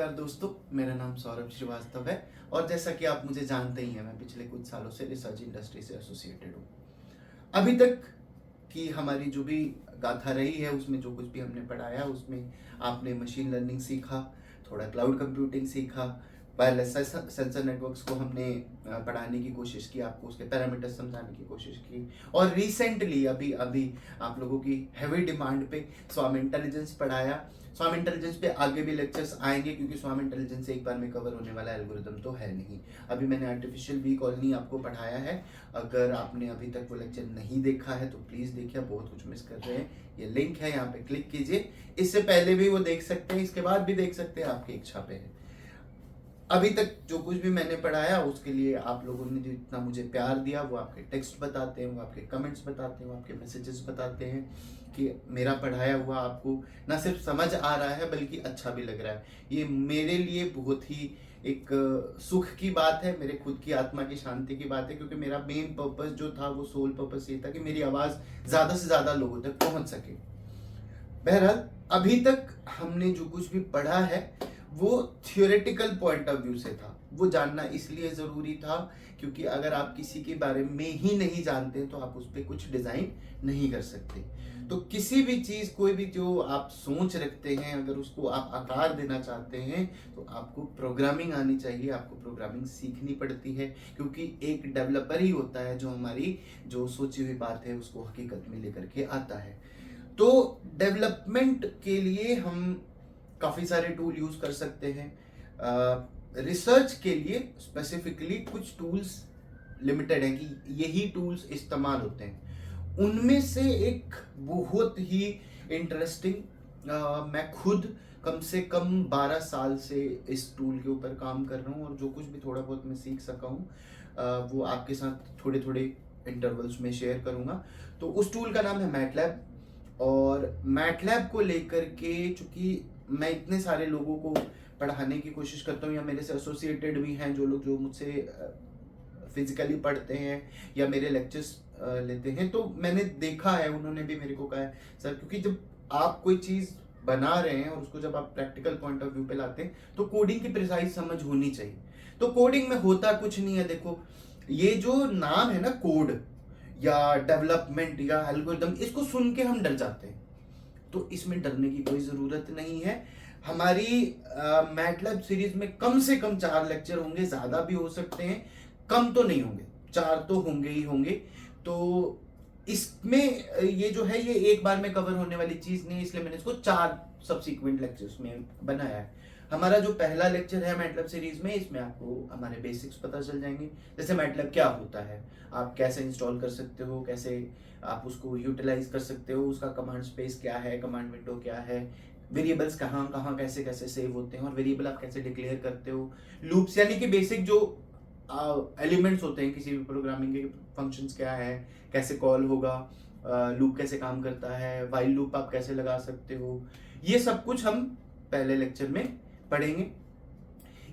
नमस्कार दोस्तों, मेरा नाम सौरभ श्रीवास्तव है और जैसा कि आप मुझे जानते ही हैं, मैं पिछले कुछ सालों से रिसर्च इंडस्ट्री से एसोसिएटेड हूँ। अभी तक की हमारी जो भी गाथा रही है, उसमें जो कुछ भी हमने पढ़ाया, उसमें आपने मशीन लर्निंग सीखा, थोड़ा क्लाउड कंप्यूटिंग सीखा, वायरलेस सेंसर नेटवर्क्स को हमने पढ़ाने की कोशिश की, आपको उसके पैरामीटर्स समझाने की कोशिश की। और रिसेंटली अभी अभी आप लोगों की हैवी डिमांड पे स्वाम इंटेलिजेंस पढ़ाया। स्वाम इंटेलिजेंस पे आगे भी लेक्चर्स आएंगे, क्योंकि स्वाम इंटेलिजेंस एक बार में कवर होने वाला एल्गोरिदम तो है नहीं। अभी मैंने आर्टिफिशियल वी कॉलोनी आपको पढ़ाया है। अगर आपने अभी तक वो लेक्चर नहीं देखा है तो प्लीज़ देखिए, बहुत कुछ मिस कर रहे हैं। ये लिंक है, यहाँ पे क्लिक कीजिए। इससे पहले भी वो देख सकते हैं, इसके बाद भी देख सकते हैं, आपकी इच्छा पे है। अभी तक जो कुछ भी मैंने पढ़ाया उसके लिए आप लोगों ने जितना मुझे प्यार दिया, वो आपके टेक्स्ट बताते हैं, वो आपके कमेंट्स बताते हैं, वो आपके मैसेजेस बताते हैं कि मेरा पढ़ाया हुआ आपको ना सिर्फ समझ आ रहा है बल्कि अच्छा भी लग रहा है। ये मेरे लिए बहुत ही एक सुख की बात है, मेरे खुद की आत्मा की शांति की बात है, क्योंकि मेरा मेन पर्पस जो था वो सोल पर्पस ये था कि मेरी आवाज़ ज़्यादा से ज़्यादा लोगों तक पहुंच सके। बहरहाल, अभी तक हमने जो कुछ भी पढ़ा है वो थियोरेटिकल पॉइंट ऑफ व्यू से था। वो जानना इसलिए ज़रूरी था क्योंकि अगर आप किसी के बारे में ही नहीं जानते तो आप उस पर कुछ डिज़ाइन नहीं कर सकते। तो किसी भी चीज़, कोई भी जो आप सोच रखते हैं, अगर उसको आप आकार देना चाहते हैं तो आपको प्रोग्रामिंग आनी चाहिए, आपको प्रोग्रामिंग सीखनी पड़ती है, क्योंकि एक डेवलपर ही होता है जो हमारी जो सोची हुई बात है उसको हकीकत में लेकर के आता है। तो डेवलपमेंट के लिए हम काफ़ी सारे टूल यूज़ कर सकते हैं। रिसर्च के लिए स्पेसिफिकली कुछ टूल्स लिमिटेड हैं कि यही टूल्स इस्तेमाल होते हैं। उनमें से एक बहुत ही इंटरेस्टिंग, मैं खुद कम से कम 12 साल से इस टूल के ऊपर काम कर रहा हूँ और जो कुछ भी थोड़ा बहुत मैं सीख सका हूँ वो आपके साथ थोड़े थोड़े इंटरवल्स में शेयर करूँगा। तो उस टूल का नाम है मैटलैब। और मैटलैब को लेकर के चूंकि मैं इतने सारे लोगों को पढ़ाने की कोशिश करता हूँ, या मेरे से एसोसिएटेड भी हैं जो लोग जो मुझसे फिजिकली पढ़ते हैं या मेरे लेक्चर्स लेते हैं, तो मैंने देखा है, उन्होंने भी मेरे को कहा है सर, क्योंकि जब आप कोई चीज़ बना रहे हैं और उसको जब आप प्रैक्टिकल पॉइंट ऑफ व्यू पे लाते हैं तो कोडिंग की प्रिसाइज समझ होनी चाहिए। तो कोडिंग में होता कुछ नहीं है। देखो, ये जो नाम है ना, कोड या डेवलपमेंट या एल्गोरिदम, इसको सुन के हम डर जाते हैं। तो इसमें डरने की कोई ज़रूरत नहीं है। हमारी मैटलैब सीरीज में कम से कम 4 लेक्चर होंगे, ज़्यादा भी हो सकते हैं, कम तो नहीं होंगे, 4 तो होंगे ही होंगे। तो इसमें ये जो है ये एक बार में कवर होने वाली चीज़ नहीं है, इसलिए मैंने इसको 4 सब्सिक्वेंट लेक्चर्स में बनाया है। हमारा जो पहला लेक्चर है मैटलैब सीरीज में, इसमें आपको हमारे बेसिक्स पता चल जाएंगे, जैसे मैटलैब क्या होता है, आप कैसे इंस्टॉल कर सकते हो, कैसे आप उसको यूटिलाइज कर सकते हो, उसका कमांड स्पेस क्या है, कमांड विंडो क्या है, वेरिएबल्स कहाँ कहाँ कैसे कैसे सेव होते हैं और वेरिएबल आप कैसे डिक्लेयर करते हो, लूप्स यानी कि बेसिक जो एलिमेंट्स होते हैं किसी भी प्रोग्रामिंग के, फंक्शंस क्या है, कैसे कॉल होगा, लूप कैसे काम करता है, वाइल लूप आप कैसे लगा सकते हो, ये सब कुछ हम पहले लेक्चर में पढ़ेंगे।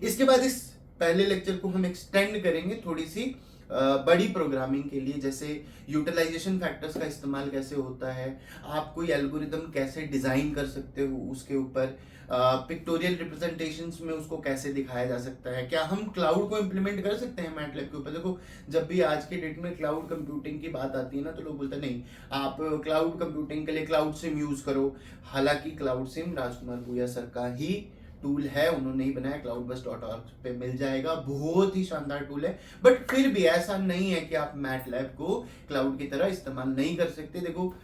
इसके बाद इस पहले लेक्चर को हम एक्सटेंड करेंगे थोड़ी सी बड़ी प्रोग्रामिंग के लिए, जैसे यूटिलाइजेशन फैक्टर्स का इस्तेमाल कैसे होता है, आप कोई एल्गोरिदम कैसे डिज़ाइन कर सकते हो, उसके ऊपर पिक्टोरियल रिप्रेजेंटेशंस में उसको कैसे दिखाया जा सकता है, क्या हम क्लाउड को इम्प्लीमेंट कर सकते हैं मैटलैब के ऊपर। देखो, जब भी आज के डेट में क्लाउड कंप्यूटिंग की बात आती है ना, तो लोग बोलते हैं नहीं, आप क्लाउड कंप्यूटिंग के लिए क्लाउड सिम यूज़ करो। हालांकि क्लाउड सिम राजकुमार भूया सर का ही टूल है, उन्होंने ही बनाया, cloudburst.org पे मिल जाएगा, बहुत ही शानदार टूल है। बट फिर भी ऐसा नहीं है कि आप मैटलैब को क्लाउड की तरह इस्तेमाल नहीं कर सकते। देखो,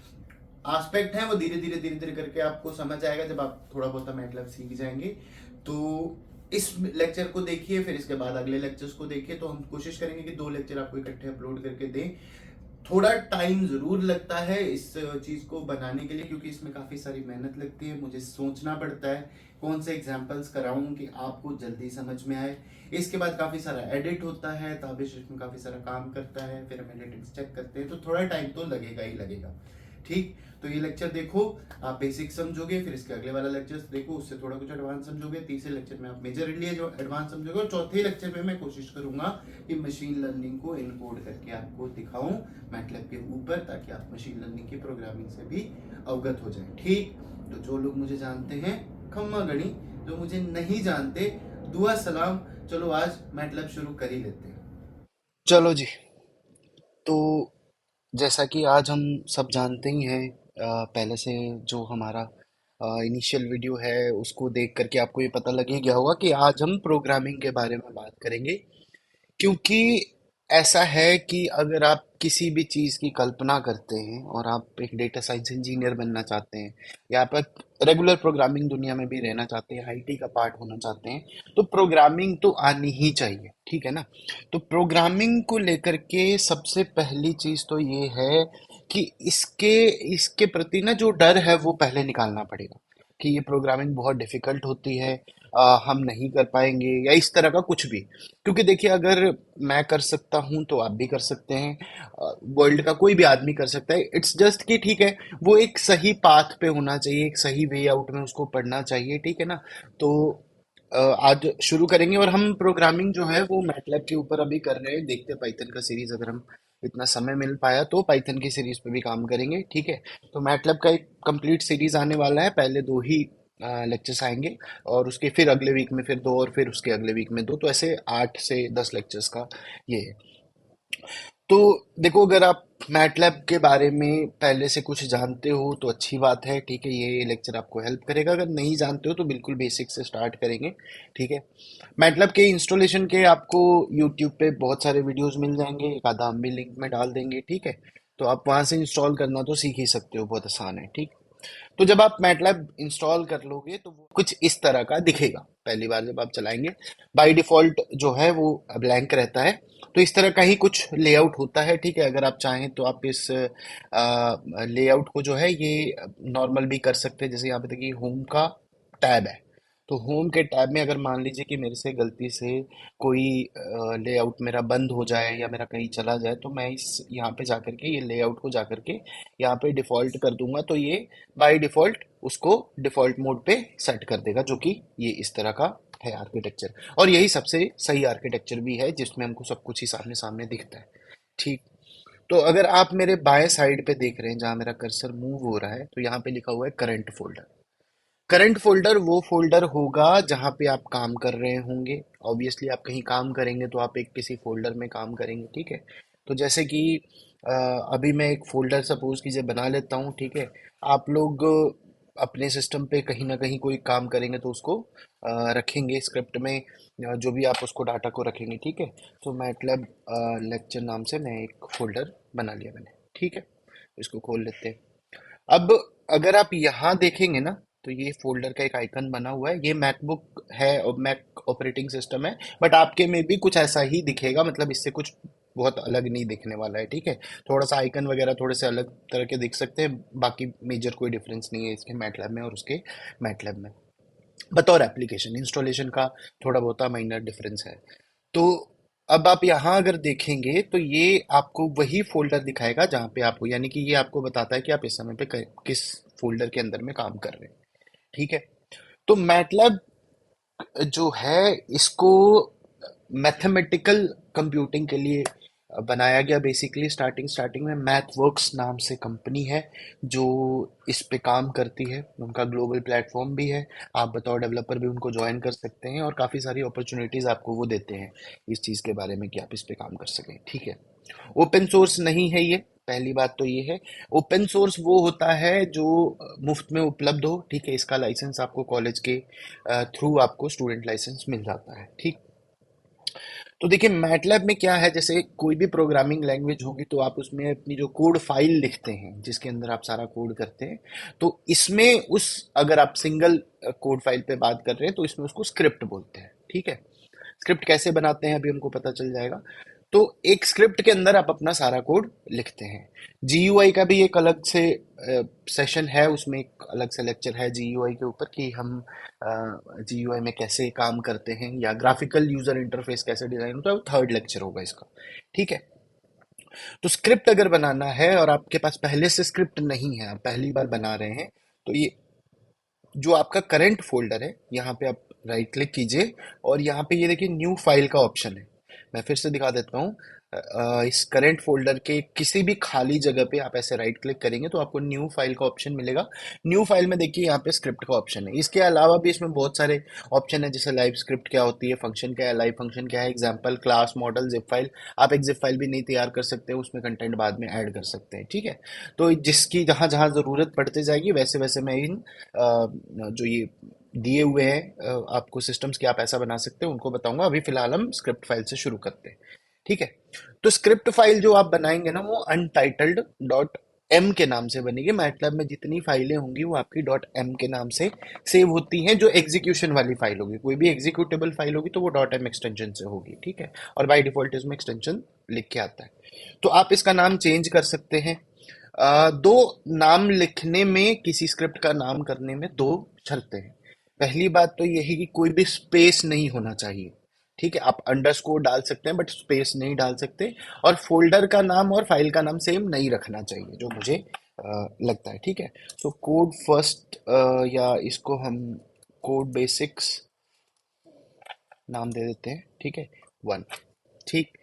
एस्पेक्ट है वो धीरे धीरे धीरे धीरे करके आपको समझ आएगा जब आप थोड़ा बहुत मैटलैब सीख जाएंगे। तो इस लेक्चर को देखिए, फिर इसके बाद अगले लेक्चर्स को देखिए। तो हम कोशिश करेंगे कि 2 लेक्चर आपको इकट्ठे अपलोड करके दें। थोड़ा टाइम ज़रूर लगता है इस चीज़ को बनाने के लिए, क्योंकि इसमें काफ़ी सारी मेहनत लगती है, मुझे सोचना पड़ता है कौन से एग्जाम्पल्स कराऊं कि आपको जल्दी समझ में आए। इसके बाद काफ़ी सारा एडिट होता है, ताबिश इसमें काफ़ी सारा काम करता है, फिर हम एडिटिंग्स चेक करते हैं, तो थोड़ा टाइम तो लगेगा ही लगेगा। ठीक, तो ये लेक्चर देखो, आप बेसिक समझोगे, फिर इसके अगले वाला लेक्चर देखो, उससे थोड़ा कुछ एडवांस समझोगे, तीसरे लेक्चर में आप मेजरली जो एडवांस समझोगे, और चौथे लेक्चर में मैं कोशिश करूंगा कि मशीन लर्निंग को इनकोड करके आपको दिखाऊं मैटलैब के ऊपर, ताकि आप मशीन लर्निंग की प्रोग्रामिंग से भी अवगत हो जाए। ठीक, तो जो लोग मुझे जानते हैं, खम्मा गणी जो मुझे नहीं जानते, दुआ सलाम। चलो आज मैटलब शुरू कर ही लेते हैं। चलो जी। तो जैसा कि आज हम सब जानते ही हैं, पहले से जो हमारा इनिशियल वीडियो है उसको देख करके आपको ये पता लग ही गया होगा कि आज हम प्रोग्रामिंग के बारे में बात करेंगे। क्योंकि ऐसा है कि अगर आप किसी भी चीज़ की कल्पना करते हैं और आप एक डेटा साइंस इंजीनियर बनना चाहते हैं, या आप एक रेगुलर प्रोग्रामिंग दुनिया में भी रहना चाहते हैं, आईटी का पार्ट होना चाहते हैं, तो प्रोग्रामिंग तो आनी ही चाहिए, ठीक है ना। तो प्रोग्रामिंग को लेकर के सबसे पहली चीज़ तो ये है कि इसके इसके प्रति ना जो डर है वो पहले निकालना पड़ेगा कि ये प्रोग्रामिंग बहुत डिफिकल्ट होती है, हम नहीं कर पाएंगे या इस तरह का कुछ भी। क्योंकि देखिए, अगर मैं कर सकता हूँ तो आप भी कर सकते हैं, वर्ल्ड का कोई भी आदमी कर सकता है। इट्स जस्ट कि ठीक है, वो एक सही पाथ पे होना चाहिए, एक सही वे आउट में उसको पढ़ना चाहिए, ठीक है ना। तो आज शुरू करेंगे और हम प्रोग्रामिंग जो है वो मैटलैब के ऊपर अभी कर रहे हैं। देखते हैं पाइथन का सीरीज, अगर हम इतना समय मिल पाया तो पाइथन की सीरीज पे भी काम करेंगे, ठीक है। तो मैटलैब का एक कंप्लीट सीरीज आने वाला है, पहले दो ही लेक्चर्स आएंगे और उसके फिर अगले वीक में फिर दो और फिर उसके अगले वीक में दो, तो ऐसे 8 से 10 लेक्चर्स का ये है। तो देखो, अगर आप मैटलैब के बारे में पहले से कुछ जानते हो तो अच्छी बात है, ठीक है, ये लेक्चर आपको हेल्प करेगा। अगर नहीं जानते हो तो बिल्कुल बेसिक से स्टार्ट करेंगे, ठीक है। मैटलैब के इंस्टॉलेशन के आपको यूट्यूब पे बहुत सारे वीडियोस मिल जाएंगे, एक आधा हम भी लिंक में डाल देंगे, ठीक है। तो आप वहां से इंस्टॉल करना तो सीख ही सकते हो, बहुत आसान है, ठीक। तो जब आप मैटलैब इंस्टॉल कर लोगे तो वो कुछ इस तरह का दिखेगा पहली बार जब आप चलाएंगे। बाय डिफॉल्ट जो है वो ब्लैंक रहता है। तो इस तरह का ही कुछ लेआउट होता है, ठीक है। अगर आप चाहें तो आप इस लेआउट को जो है ये नॉर्मल भी कर सकते हैं। जैसे यहाँ पे देखिए होम का टैब है, तो होम के टैब में अगर मान लीजिए कि मेरे से गलती से कोई लेआउट मेरा बंद हो जाए या मेरा कहीं चला जाए, तो मैं इस यहाँ पे जाकर के ये लेआउट को जाकर के यहाँ पे डिफ़ॉल्ट कर दूंगा, तो ये बाय डिफ़ॉल्ट उसको डिफ़ॉल्ट मोड पे सेट कर देगा, जो कि ये इस तरह का है आर्किटेक्चर। और यही सबसे सही आर्किटेक्चर भी है, जिसमें हमको सब कुछ ही सामने सामने दिखता है, ठीक। तो अगर आप मेरे बाएं साइड पे देख रहे हैं जहाँ मेरा कर्सर मूव हो रहा है, तो यहाँ पे लिखा हुआ है करंट फोल्डर। करंट फोल्डर वो फोल्डर होगा जहाँ पे आप काम कर रहे होंगे। ऑब्वियसली आप कहीं काम करेंगे तो आप एक किसी फोल्डर में काम करेंगे, ठीक है। तो जैसे कि अभी मैं एक फोल्डर सपोज कीजिए बना लेता हूँ, ठीक है। आप लोग अपने सिस्टम पे कहीं ना कहीं कोई काम करेंगे तो उसको रखेंगे स्क्रिप्ट में, जो भी आप उसको डाटा को रखेंगे, ठीक है। तो मैटलब लेक्चर नाम से मैं एक फोल्डर बना लिया मैंने, ठीक है। इसको खोल लेते हैं। अब अगर आप यहाँ देखेंगे ना, तो ये फोल्डर का एक आइकन बना हुआ है, ये मैकबुक है और मैक ऑपरेटिंग सिस्टम है। बट आपके में भी कुछ ऐसा ही दिखेगा, मतलब इससे कुछ बहुत अलग नहीं दिखने वाला है, ठीक है। थोड़ा सा आइकन वगैरह थोड़े से अलग तरह के दिख सकते हैं, बाकी मेजर कोई डिफरेंस नहीं है इसके मैटलैब में और उसके मैटलैब में। बतौर एप्लीकेशन इंस्टॉलेशन का थोड़ा बहुत माइनर डिफरेंस है। तो अब आप यहाँ अगर देखेंगे तो ये आपको वही फोल्डर दिखाएगा जहाँ पे आप हो, यानी कि ये आपको बताता है कि आप इस समय पे किस फोल्डर के अंदर में काम कर रहे हैं, ठीक है। तो मैटलैब जो है इसको मैथमेटिकल कंप्यूटिंग के लिए बनाया गया। बेसिकली स्टार्टिंग स्टार्टिंग में मैथवर्क्स नाम से कंपनी है जो इस पे काम करती है, उनका ग्लोबल प्लेटफॉर्म भी है। आप बतौर डेवलपर भी उनको ज्वाइन कर सकते हैं और काफ़ी सारी अपॉर्चुनिटीज़ आपको वो देते हैं इस चीज़ के बारे में कि आप इस पे काम कर सकें, ठीक है। ओपन सोर्स नहीं है ये, पहली बात तो ये है। ओपन सोर्स वो होता है जो मुफ्त में उपलब्ध हो, ठीक है। इसका लाइसेंस आपको कॉलेज के थ्रू आपको स्टूडेंट लाइसेंस मिल जाता है, ठीक। तो देखिए मैटलैब में क्या है, जैसे कोई भी प्रोग्रामिंग लैंग्वेज होगी तो आप उसमें अपनी जो कोड फाइल लिखते हैं जिसके अंदर आप सारा कोड करते हैं, तो इसमें उस अगर आप सिंगल कोड फाइल पे बात कर रहे हैं तो इसमें उसको स्क्रिप्ट बोलते हैं, ठीक है। स्क्रिप्ट कैसे बनाते हैं अभी हमको पता चल जाएगा। तो एक स्क्रिप्ट के अंदर आप अपना सारा कोड लिखते हैं। जीयूआई का भी एक अलग से सेशन है, उसमें एक अलग से लेक्चर है जीयूआई के ऊपर कि हम जीयूआई में कैसे काम करते हैं या ग्राफिकल यूजर इंटरफेस कैसे डिजाइन होता है, वो थर्ड लेक्चर होगा इसका, ठीक है। तो स्क्रिप्ट अगर बनाना है और आपके पास पहले से स्क्रिप्ट नहीं है, आप पहली बार बना रहे हैं, तो ये जो आपका करंट फोल्डर है यहाँ पे आप राइट क्लिक कीजिए और यहाँ पे ये देखिए न्यू फाइल का ऑप्शन है। मैं फिर से दिखा देता हूँ। इस करंट फोल्डर के किसी भी खाली जगह पे आप ऐसे राइट क्लिक करेंगे तो आपको न्यू फाइल का ऑप्शन मिलेगा। न्यू फाइल में देखिए यहाँ पे स्क्रिप्ट का ऑप्शन है। इसके अलावा भी इसमें बहुत सारे ऑप्शन है, जैसे लाइव स्क्रिप्ट क्या होती है, फंक्शन क्या है, लाइव फंक्शन क्या है, example, class, model, zip file. आप एक जिप फाइल भी नहीं तैयार कर सकते हो, उसमें कंटेंट बाद में ऐड कर सकते हैं, ठीक है। तो जिसकी जहाँ जहाँ जरूरत पड़ते जाएगी वैसे वैसे मैं इन जो ये दिए हुए हैं आपको सिस्टम्स के आप ऐसा बना सकते हैं उनको बताऊंगा। अभी फिलहाल हम स्क्रिप्ट फाइल से शुरू करते हैं, ठीक है। तो स्क्रिप्ट फाइल जो आप बनाएंगे ना वो अनटाइटल्ड डॉट एम के नाम से बनेगी। मैटलैब में जितनी फाइलें होंगी वो आपकी डॉट एम के नाम से सेव होती हैं। जो एग्जीक्यूशन वाली फाइल होगी, कोई भी एग्जीक्यूटेबल फाइल होगी तो वो डॉट एम एक्सटेंशन से होगी, ठीक है। और बाय डिफॉल्ट इसमें एक्सटेंशन लिख के आता है। तो आप इसका नाम चेंज कर सकते हैं। दो नाम लिखने में, किसी स्क्रिप्ट का नाम करने में दो शर्तें हैं। पहली बात तो यह है कि कोई भी स्पेस नहीं होना चाहिए, ठीक है। आप अंडरस्कोर डाल सकते हैं बट स्पेस नहीं डाल सकते। और फोल्डर का नाम और फाइल का नाम सेम नहीं रखना चाहिए, जो मुझे लगता है, ठीक है। तो कोड फर्स्ट, या इसको हम कोड बेसिक्स नाम दे देते हैं, ठीक है, 1, ठीक।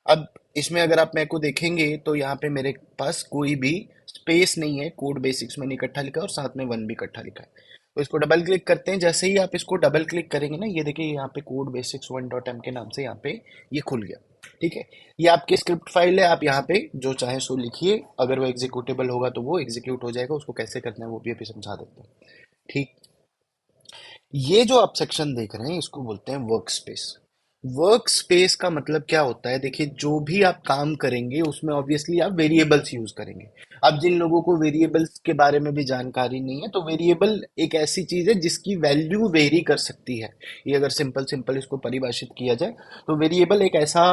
अब इसमें अगर आप मेरे को देखेंगे तो यहाँ पे मेरे पास कोई भी स्पेस नहीं है, कोड बेसिक्स मैंने इकट्ठा लिखा है और साथ में 1 भी इकट्ठा लिखा है। तो इसको डबल क्लिक करते हैं। जैसे ही आप इसको डबल क्लिक करेंगे ना, ये देखिए यहाँ पे कोड बेसिक्स 1.m के नाम से यहाँ पे ये खुल गया, ठीक है। ये आपकी स्क्रिप्ट फाइल है, आप यहाँ पे जो चाहे सो लिखिए। अगर वो एग्जीक्यूटेबल होगा तो वो एग्जीक्यूट हो जाएगा, उसको कैसे करना है वो भी अभी समझा देते हैं, ठीक। ये जो आप सेक्शन देख रहे हैं इसको बोलते हैं वर्क स्पेस। वर्क स्पेस का मतलब क्या होता है, देखिए जो भी आप काम करेंगे उसमें ऑब्वियसली आप वेरिएबल्स यूज करेंगे। अब जिन लोगों को वेरिएबल्स के बारे में भी जानकारी नहीं है, तो वेरिएबल एक ऐसी चीज है जिसकी वैल्यू वेरी कर सकती है। ये अगर सिंपल सिंपल इसको परिभाषित किया जाए तो वेरिएबल एक ऐसा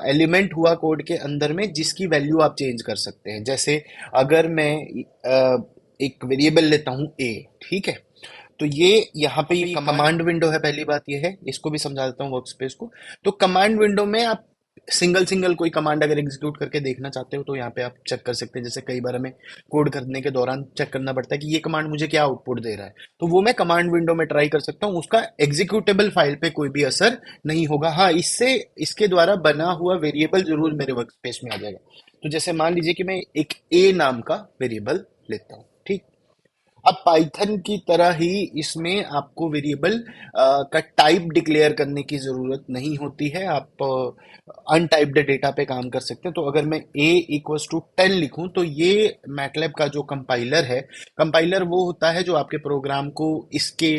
एलिमेंट हुआ कोड के अंदर में जिसकी वैल्यू आप चेंज कर सकते हैं। जैसे अगर मैं एक वेरिएबल लेता हूं ए, ठीक है। तो ये यहाँ पे ये कमांड विंडो है, पहली बात ये है, इसको भी समझा देता हूँ वर्क स्पेस को। तो कमांड विंडो में आप सिंगल सिंगल कोई कमांड अगर एग्जीक्यूट करके देखना चाहते हो तो यहाँ पे आप चेक कर सकते हैं। जैसे कई बार हमें कोड करने के दौरान चेक करना पड़ता है कि ये कमांड मुझे क्या आउटपुट दे रहा है, तो वो मैं कमांड विंडो में ट्राई कर सकता हूँ। उसका एग्जीक्यूटेबल फाइल पे कोई भी असर नहीं होगा। हाँ, इससे इसके द्वारा बना हुआ वेरिएबल जरूर मेरे वर्क स्पेस में आ जाएगा। तो जैसे मान लीजिए कि मैं एक ए नाम का वेरिएबल लेता हूँ, ठीक। अब पाइथन की तरह ही इसमें आपको वेरिएबल का टाइप डिक्लेयर करने की जरूरत नहीं होती है। आप अनटाइप्ड डेटा पे काम कर सकते हैं। तो अगर मैं a इक्वल्स टू 10 लिखूं तो ये मैटलैब का जो कंपाइलर है, कंपाइलर वो होता है जो आपके प्रोग्राम को इसके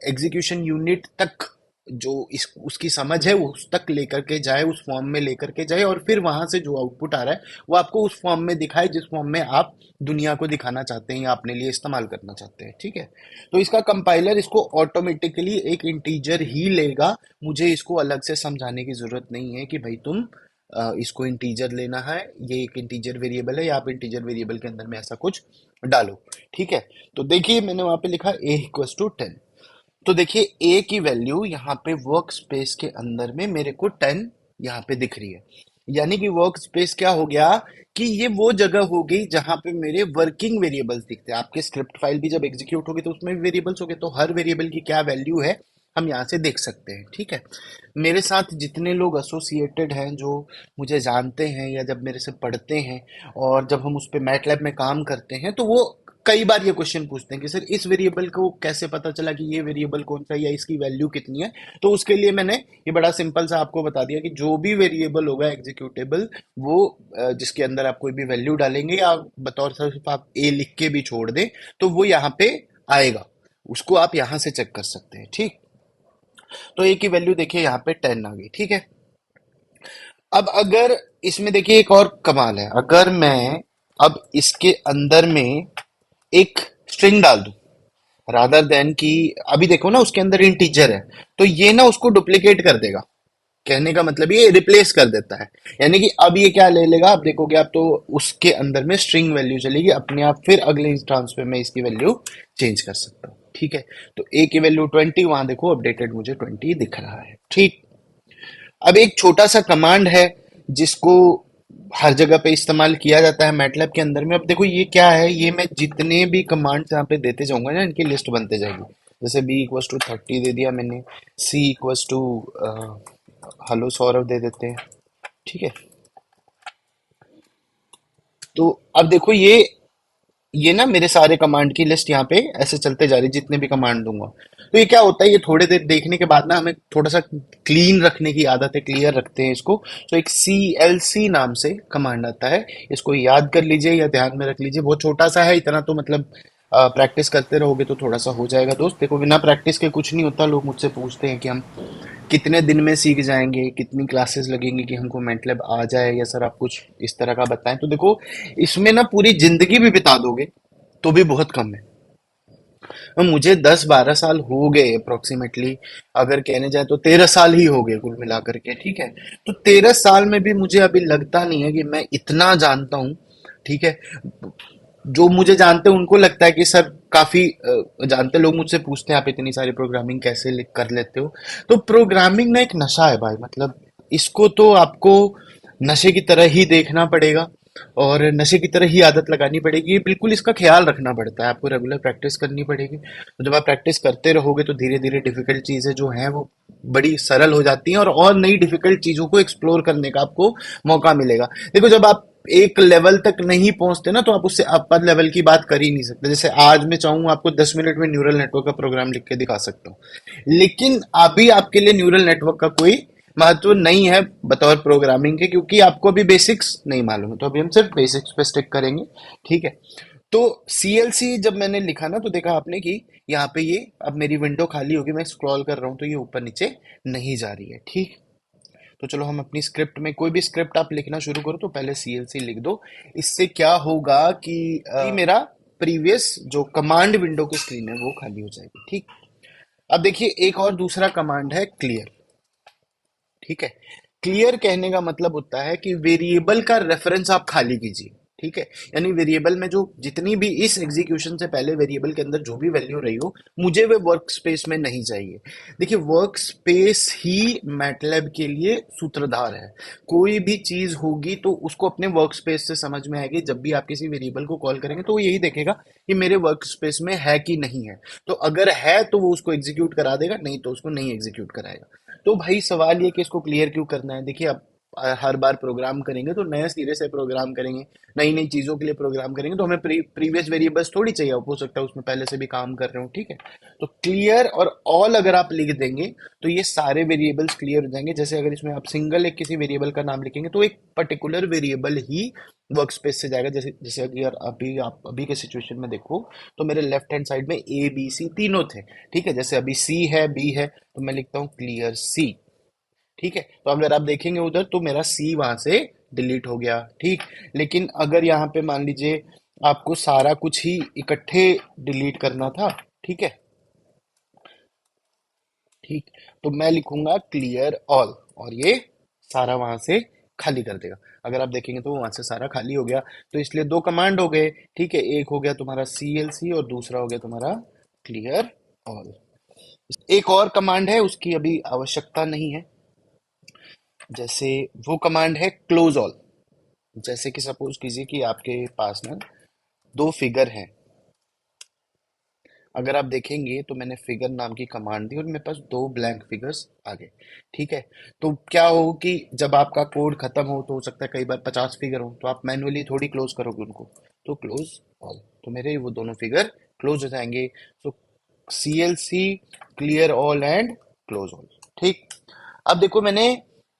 एग्जीक्यूशन यूनिट तक, जो इस उसकी समझ है उस तक लेकर के जाए, उस फॉर्म में लेकर के जाए, और फिर वहां से जो आउटपुट आ रहा है वो आपको उस फॉर्म में दिखाए जिस फॉर्म में आप दुनिया को दिखाना चाहते हैं या अपने लिए इस्तेमाल करना चाहते हैं, ठीक है। तो इसका कंपाइलर इसको ऑटोमेटिकली एक इंटीजर ही लेगा। मुझे इसको अलग से समझाने की जरूरत नहीं है कि भाई तुम इसको इंटीजर लेना है, ये एक इंटीजर वेरिएबल है या आप इंटीजर वेरिएबल के अंदर में ऐसा कुछ डालो, ठीक है। तो देखिए मैंने वहां पे लिखा a इक्वल्स टू 10। तो देखिए ए की वैल्यू यहाँ पे वर्क स्पेस के अंदर में मेरे को 10 यहाँ पे दिख रही है। यानी कि वर्क स्पेस क्या हो गया कि ये वो जगह हो गई जहां पे मेरे वर्किंग वेरिएबल्स दिखते हैं। आपके स्क्रिप्ट फाइल भी जब एग्जीक्यूट होगी तो उसमें भी वेरिएबल्स होंगे, तो हर वेरिएबल की क्या वैल्यू है हम यहाँ से देख सकते हैं, ठीक है। मेरे साथ जितने लोग एसोसिएटेड हैं, जो मुझे जानते हैं या जब मेरे से पढ़ते हैं और जब हम उस पे मैटलैब में काम करते हैं, तो वो कई बार ये क्वेश्चन पूछते हैं कि सर इस वेरिएबल को कैसे पता चला कि ये वेरिएबल कौन सा है या इसकी वैल्यू कितनी है। तो उसके लिए मैंने ये बड़ा सिंपल सा आपको बता दिया कि जो भी वेरिएबल होगा एग्जीक्यूटेबल, वो जिसके अंदर आप कोई भी वैल्यू डालेंगे या बतौर सिर्फ आप ए लिख के भी छोड़ दें तो वो यहाँ पे आएगा। उसको आप यहाँ से चेक कर सकते हैं, ठीक। तो ए की वैल्यू देखिए यहाँ पे 10 आ गई, ठीक है। अब अगर इसमें देखिए एक और कमाल है, अगर मैं अब इसके अंदर में एक स्ट्रिंग डाल दूं रादर देन कि, अभी देखो ना उसके अंदर इंटीजर है, तो ये ना उसको डुप्लीकेट कर देगा। कहने का मतलब ये रिप्लेस कर देता है। यानी कि अब ये क्या ले लेगा, आप देखोगे आप तो उसके अंदर में स्ट्रिंग वैल्यू चलेगी अपने आप, फिर अगले इंस्टांस पे मैं इसकी वैल्यू चेंज कर सकता हूँ, ठीक है। तो ए की वैल्यू 20, वहां देखो अपडेटेड मुझे 20 दिख रहा है, ठीक। अब एक छोटा सा कमांड है जिसको हर जगह पे इस्तेमाल किया जाता है मैटलैब के अंदर में। अब देखो ये क्या है, ये मैं जितने भी कमांड्स यहाँ पे देते जाऊंगा ना इनकी लिस्ट बनते जाएगी। जैसे b इक्वल्स टू 30 दे दिया मैंने, c equals to hello Saurabh दे देते हैं। ठीक है, तो अब देखो ये ना मेरे सारे कमांड की लिस्ट यहाँ पे ऐसे चलते जा रही है, जितने भी कमांड दूंगा। तो ये क्या होता है, ये थोड़ी देर देखने के बाद ना हमें थोड़ा सा क्लीन रखने की आदत है, क्लियर रखते हैं इसको। तो एक CLC नाम से कमांड आता है, इसको याद कर लीजिए या ध्यान में रख लीजिए। बहुत छोटा सा है, इतना तो मतलब प्रैक्टिस करते रहोगे तो थोड़ा सा हो जाएगा दोस्त। देखो बिना प्रैक्टिस के कुछ नहीं होता। लोग मुझसे पूछते हैं कि हम कितने दिन में सीख जाएंगे, कितनी क्लासेस लगेंगी कि हमको मैटलैब आ जाए, या सर आप कुछ इस तरह का बताएं। तो देखो इसमें ना पूरी जिंदगी भी बिता दोगे तो भी बहुत कम है। और मुझे 10-12 साल हो गए अप्रोक्सीमेटली, अगर कहने जाए तो 13 साल ही हो गए कुल मिलाकर के। ठीक है, तो 13 साल में भी मुझे अभी लगता नहीं है कि मैं इतना जानता हूँ। ठीक है, जो मुझे जानते हैं उनको लगता है कि सर काफी जानते। लोग मुझसे पूछते हैं आप इतनी सारी प्रोग्रामिंग कैसे कर लेते हो। तो प्रोग्रामिंग ना एक नशा है भाई, मतलब इसको तो आपको नशे की तरह ही देखना पड़ेगा, और नशे की तरह ही आदत लगानी पड़ेगी। बिल्कुल इसका ख्याल रखना पड़ता है, आपको रेगुलर प्रैक्टिस करनी पड़ेगी। तो जब आप प्रैक्टिस करते रहोगे तो धीरे धीरे डिफिकल्ट चीजें जो हैं वो बड़ी सरल हो जाती हैं, और नई डिफिकल्ट चीजों को एक्सप्लोर करने का आपको मौका मिलेगा। देखो जब आप एक लेवल तक नहीं पहुंचते ना, तो आप उससे अपर लेवल की बात कर ही नहीं सकते। जैसे आज मैं चाहूँ आपको 10 मिनट में न्यूरल नेटवर्क का प्रोग्राम लिख के दिखा सकता हूँ, लेकिन अभी आपके लिए न्यूरल नेटवर्क का कोई महत्व नहीं है बतौर प्रोग्रामिंग के, क्योंकि आपको अभी बेसिक्स नहीं मालूम है। तो अभी हम सिर्फ बेसिक्स पे स्टिक करेंगे। ठीक है, तो CLC जब मैंने लिखा ना, तो देखा आपने कि यहाँ पे ये अब मेरी विंडो खाली होगी, मैं स्क्रॉल कर रहा हूँ तो ये ऊपर नीचे नहीं जा रही है। ठीक, तो चलो हम अपनी स्क्रिप्ट में, कोई भी स्क्रिप्ट आप लिखना शुरू करो तो पहले CLC लिख दो। इससे क्या होगा कि मेरा प्रीवियस जो कमांड विंडो की स्क्रीन है वो खाली हो जाएगी। ठीक, अब देखिए एक और दूसरा कमांड है क्लियर। ठीक है, क्लियर कहने का मतलब होता है कि वेरिएबल का रेफरेंस आप खाली कीजिए। ठीक है, यानी वेरिएबल में जो जितनी भी इस एग्जीक्यूशन से पहले वेरिएबल के अंदर जो भी वैल्यू रही हो, मुझे वे वर्क स्पेस में नहीं चाहिए। देखिए वर्क स्पेस ही मैटलैब के लिए सूत्रधार है। कोई भी चीज होगी तो उसको अपने वर्क स्पेस से समझ में आएगी। जब भी आप किसी वेरिएबल को कॉल करेंगे तो वो यही देखेगा कि मेरे वर्क स्पेस में है कि नहीं है। तो अगर है तो वो उसको एग्जीक्यूट करा देगा, नहीं तो उसको नहीं एग्जीक्यूट कराएगा। तो भाई सवाल ये कि इसको क्लियर क्यों करना है। देखिए अब हर बार प्रोग्राम करेंगे तो नए सिरे से प्रोग्राम करेंगे, नई नई चीजों के लिए प्रोग्राम करेंगे, तो हमें प्रीवियस वेरिएबल्स थोड़ी चाहिए। हो सकता है उसमें पहले से भी काम कर रहे हो। ठीक है, तो क्लियर और ऑल अगर आप लिख देंगे तो ये सारे वेरिएबल्स क्लियर हो जाएंगे। जैसे अगर इसमें आप सिंगल एक किसी वेरिएबल का नाम लिखेंगे तो एक पर्टिकुलर वेरिएबल ही वर्क स्पेस से जाएगा। जैसे जैसे अगर अभी आप अभी के सिचुएशन में देखो तो मेरे लेफ्ट हैंड साइड में ABC तीनों थे। ठीक है, जैसे अभी C है, B है, तो मैं लिखता हूँ क्लियर C। ठीक है, तो अगर आप देखेंगे उधर तो मेरा सी वहां से डिलीट हो गया। ठीक, लेकिन अगर यहाँ पे मान लीजिए आपको सारा कुछ ही इकट्ठे डिलीट करना था। ठीक है, ठीक, तो मैं लिखूंगा क्लियर ऑल, और ये सारा वहां से खाली कर देगा। अगर आप देखेंगे तो वहां से सारा खाली हो गया। तो इसलिए दो कमांड हो गए। ठीक है, एक हो गया तुम्हारा CLC और दूसरा हो गया तुम्हारा क्लियर ऑल। एक और कमांड है, उसकी अभी आवश्यकता नहीं है। जैसे वो कमांड है क्लोज ऑल। जैसे कि सपोज कीजिए कि आपके पास ना दो फिगर हैं। अगर आप देखेंगे तो मैंने फिगर नाम की कमांड दी और मेरे पास दो ब्लैंक फिगर्स आ गए। ठीक है, तो क्या हो कि जब आपका कोड खत्म हो तो हो सकता है कई बार 50 फिगर हो, तो आप मैनुअली थोड़ी क्लोज करोगे उनको। तो क्लोज ऑल, तो मेरे वो दोनों फिगर क्लोज हो जाएंगे। तो CLC clear all and close all. ठीक, अब देखो मैंने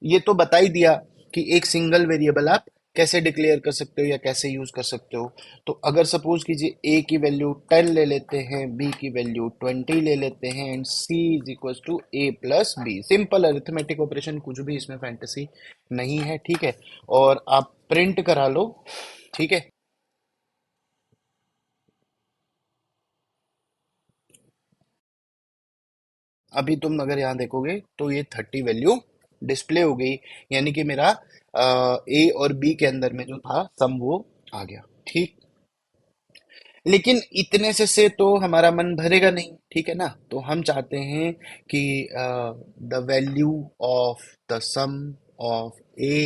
ये तो बता ही दिया कि एक सिंगल वेरिएबल आप कैसे डिक्लेयर कर सकते हो या कैसे यूज कर सकते हो। तो अगर सपोज कीजिए A की वैल्यू 10 ले लेते हैं, B की वैल्यू 20 ले लेते हैं, and C is equal to A+B। Simple arithmetic operation, कुछ भी इसमें फैंटेसी नहीं है। ठीक है, और आप प्रिंट करा लो। ठीक है, अभी तुम अगर यहाँ देखोगे तो ये 30 वैल्यू डिस्प्ले हो गई, यानी कि मेरा A और B के अंदर में जो था सम वो आ गया। ठीक, लेकिन इतने से तो हमारा मन भरेगा नहीं। ठीक है ना, तो हम चाहते हैं कि the value of the sum of A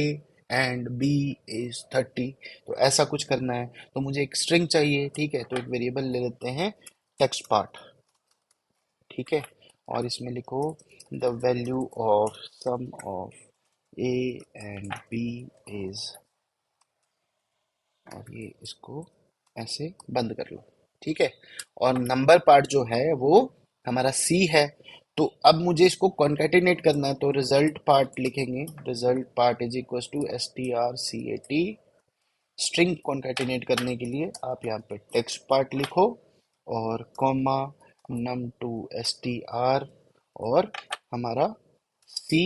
and B is 30। तो ऐसा कुछ करना है तो मुझे एक स्ट्रिंग चाहिए। ठीक है, तो एक वेरिएबल ले लेते हैं टेक्स्ट पार्ट। ठीक है, और इसमें लिखो the value of sum of A and B is, और ये इसको ऐसे बंद कर लो, ठीक है। और नंबर पार्ट जो है वो हमारा सी है। तो अब मुझे इसको कॉन्केटिनेट करना है, तो रिजल्ट पार्ट लिखेंगे, result part is equal to str string concatenate करने के लिए आप यहाँ पे टेक्स्ट पार्ट लिखो और कॉमा num to str और हमारा सी,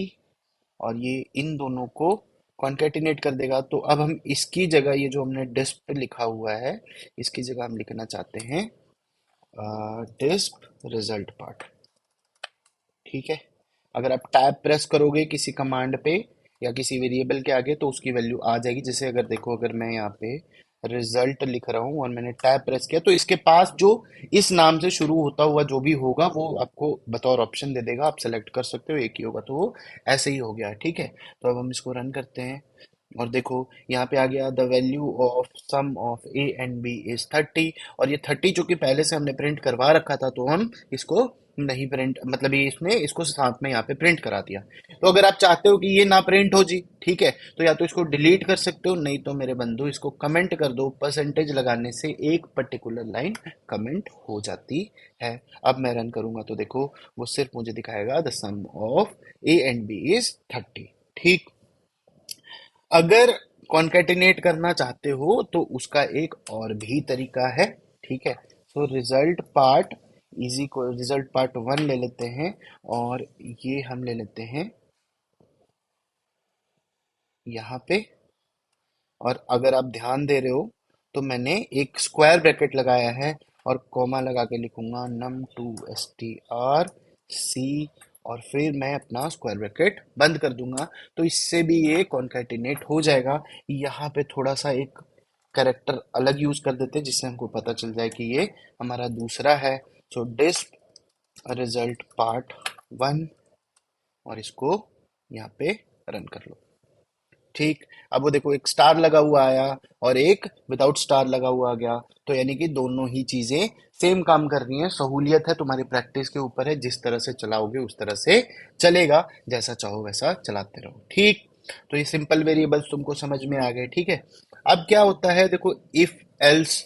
और ये इन दोनों को कॉन्केटिनेट कर देगा। तो अब हम इसकी जगह ये जो हमने डिस्प पे लिखा हुआ है, इसकी जगह हम लिखना चाहते हैं डिस्प रिजल्ट पार्ट, ठीक है। अगर आप टैब प्रेस करोगे किसी कमांड पे या किसी वेरिएबल के आगे तो उसकी वैल्यू आ जाएगी। जैसे अगर देखो, अगर मैं यहाँ पे रिजल्ट लिख रहा हूँ और मैंने टैब प्रेस किया, तो इसके पास जो इस नाम से शुरू होता हुआ जो भी होगा वो आपको बतौर ऑप्शन दे देगा, आप सेलेक्ट कर सकते हो, एक ही होगा, तो वो ऐसे ही हो गया, ठीक है। तो अब हम इसको रन करते हैं और देखो यहाँ पे आ गया the value of sum of A and B is 30, और ये 30 चूंकि पहले से हमने प्रिंट करवा रखा था तो हम इसको नहीं प्रिंट, मतलब ये इसने इसको साथ में यहाँ पे प्रिंट करा दिया। तो अगर आप चाहते हो कि ये ना प्रिंट हो जी, ठीक है, तो या तो इसको डिलीट कर सकते हो, नहीं तो मेरे बंधु इसको कमेंट कर दो, परसेंटेज लगाने से एक पर्टिकुलर लाइन कमेंट हो जाती है। अब मैं रन करूंगा तो देखो वो सिर्फ मुझे दिखाएगा the sum of A and B is 30, ठीक। अगर कॉन्केटिनेट करना चाहते हो तो उसका एक और भी तरीका है, ठीक है। सो रिजल्ट पार्ट इजी को रिजल्ट पार्ट 1 ले लेते हैं और ये हम ले लेते हैं यहाँ पे। और अगर आप ध्यान दे रहे हो तो मैंने एक स्क्वायर ब्रैकेट लगाया है और कॉमा लगा के लिखूंगा num to str c, और फिर मैं अपना स्क्वायर ब्रैकेट बंद कर दूंगा। तो इससे भी ये कॉन्कैटिनेट हो जाएगा। यहाँ पे थोड़ा सा एक करेक्टर अलग यूज कर देते हैं जिससे हमको पता चल जाए कि ये हमारा दूसरा है। सो डिस्प रिजल्ट पार्ट 1, और इसको यहाँ पे रन कर लो, ठीक। अब वो देखो एक स्टार लगा हुआ आया और एक विदाउट स्टार लगा हुआ आ गया, तो यानी कि दोनों ही चीजें सेम काम कर रही हैं। सहूलियत है तुम्हारी प्रैक्टिस के ऊपर है, जिस तरह से चलाओगे उस तरह से चलेगा, जैसा चाहो वैसा चलाते रहो, ठीक। तो ये सिंपल वेरिएबल्स तुमको समझ में आ गए, ठीक है। अब क्या होता है देखो, इफ एल्स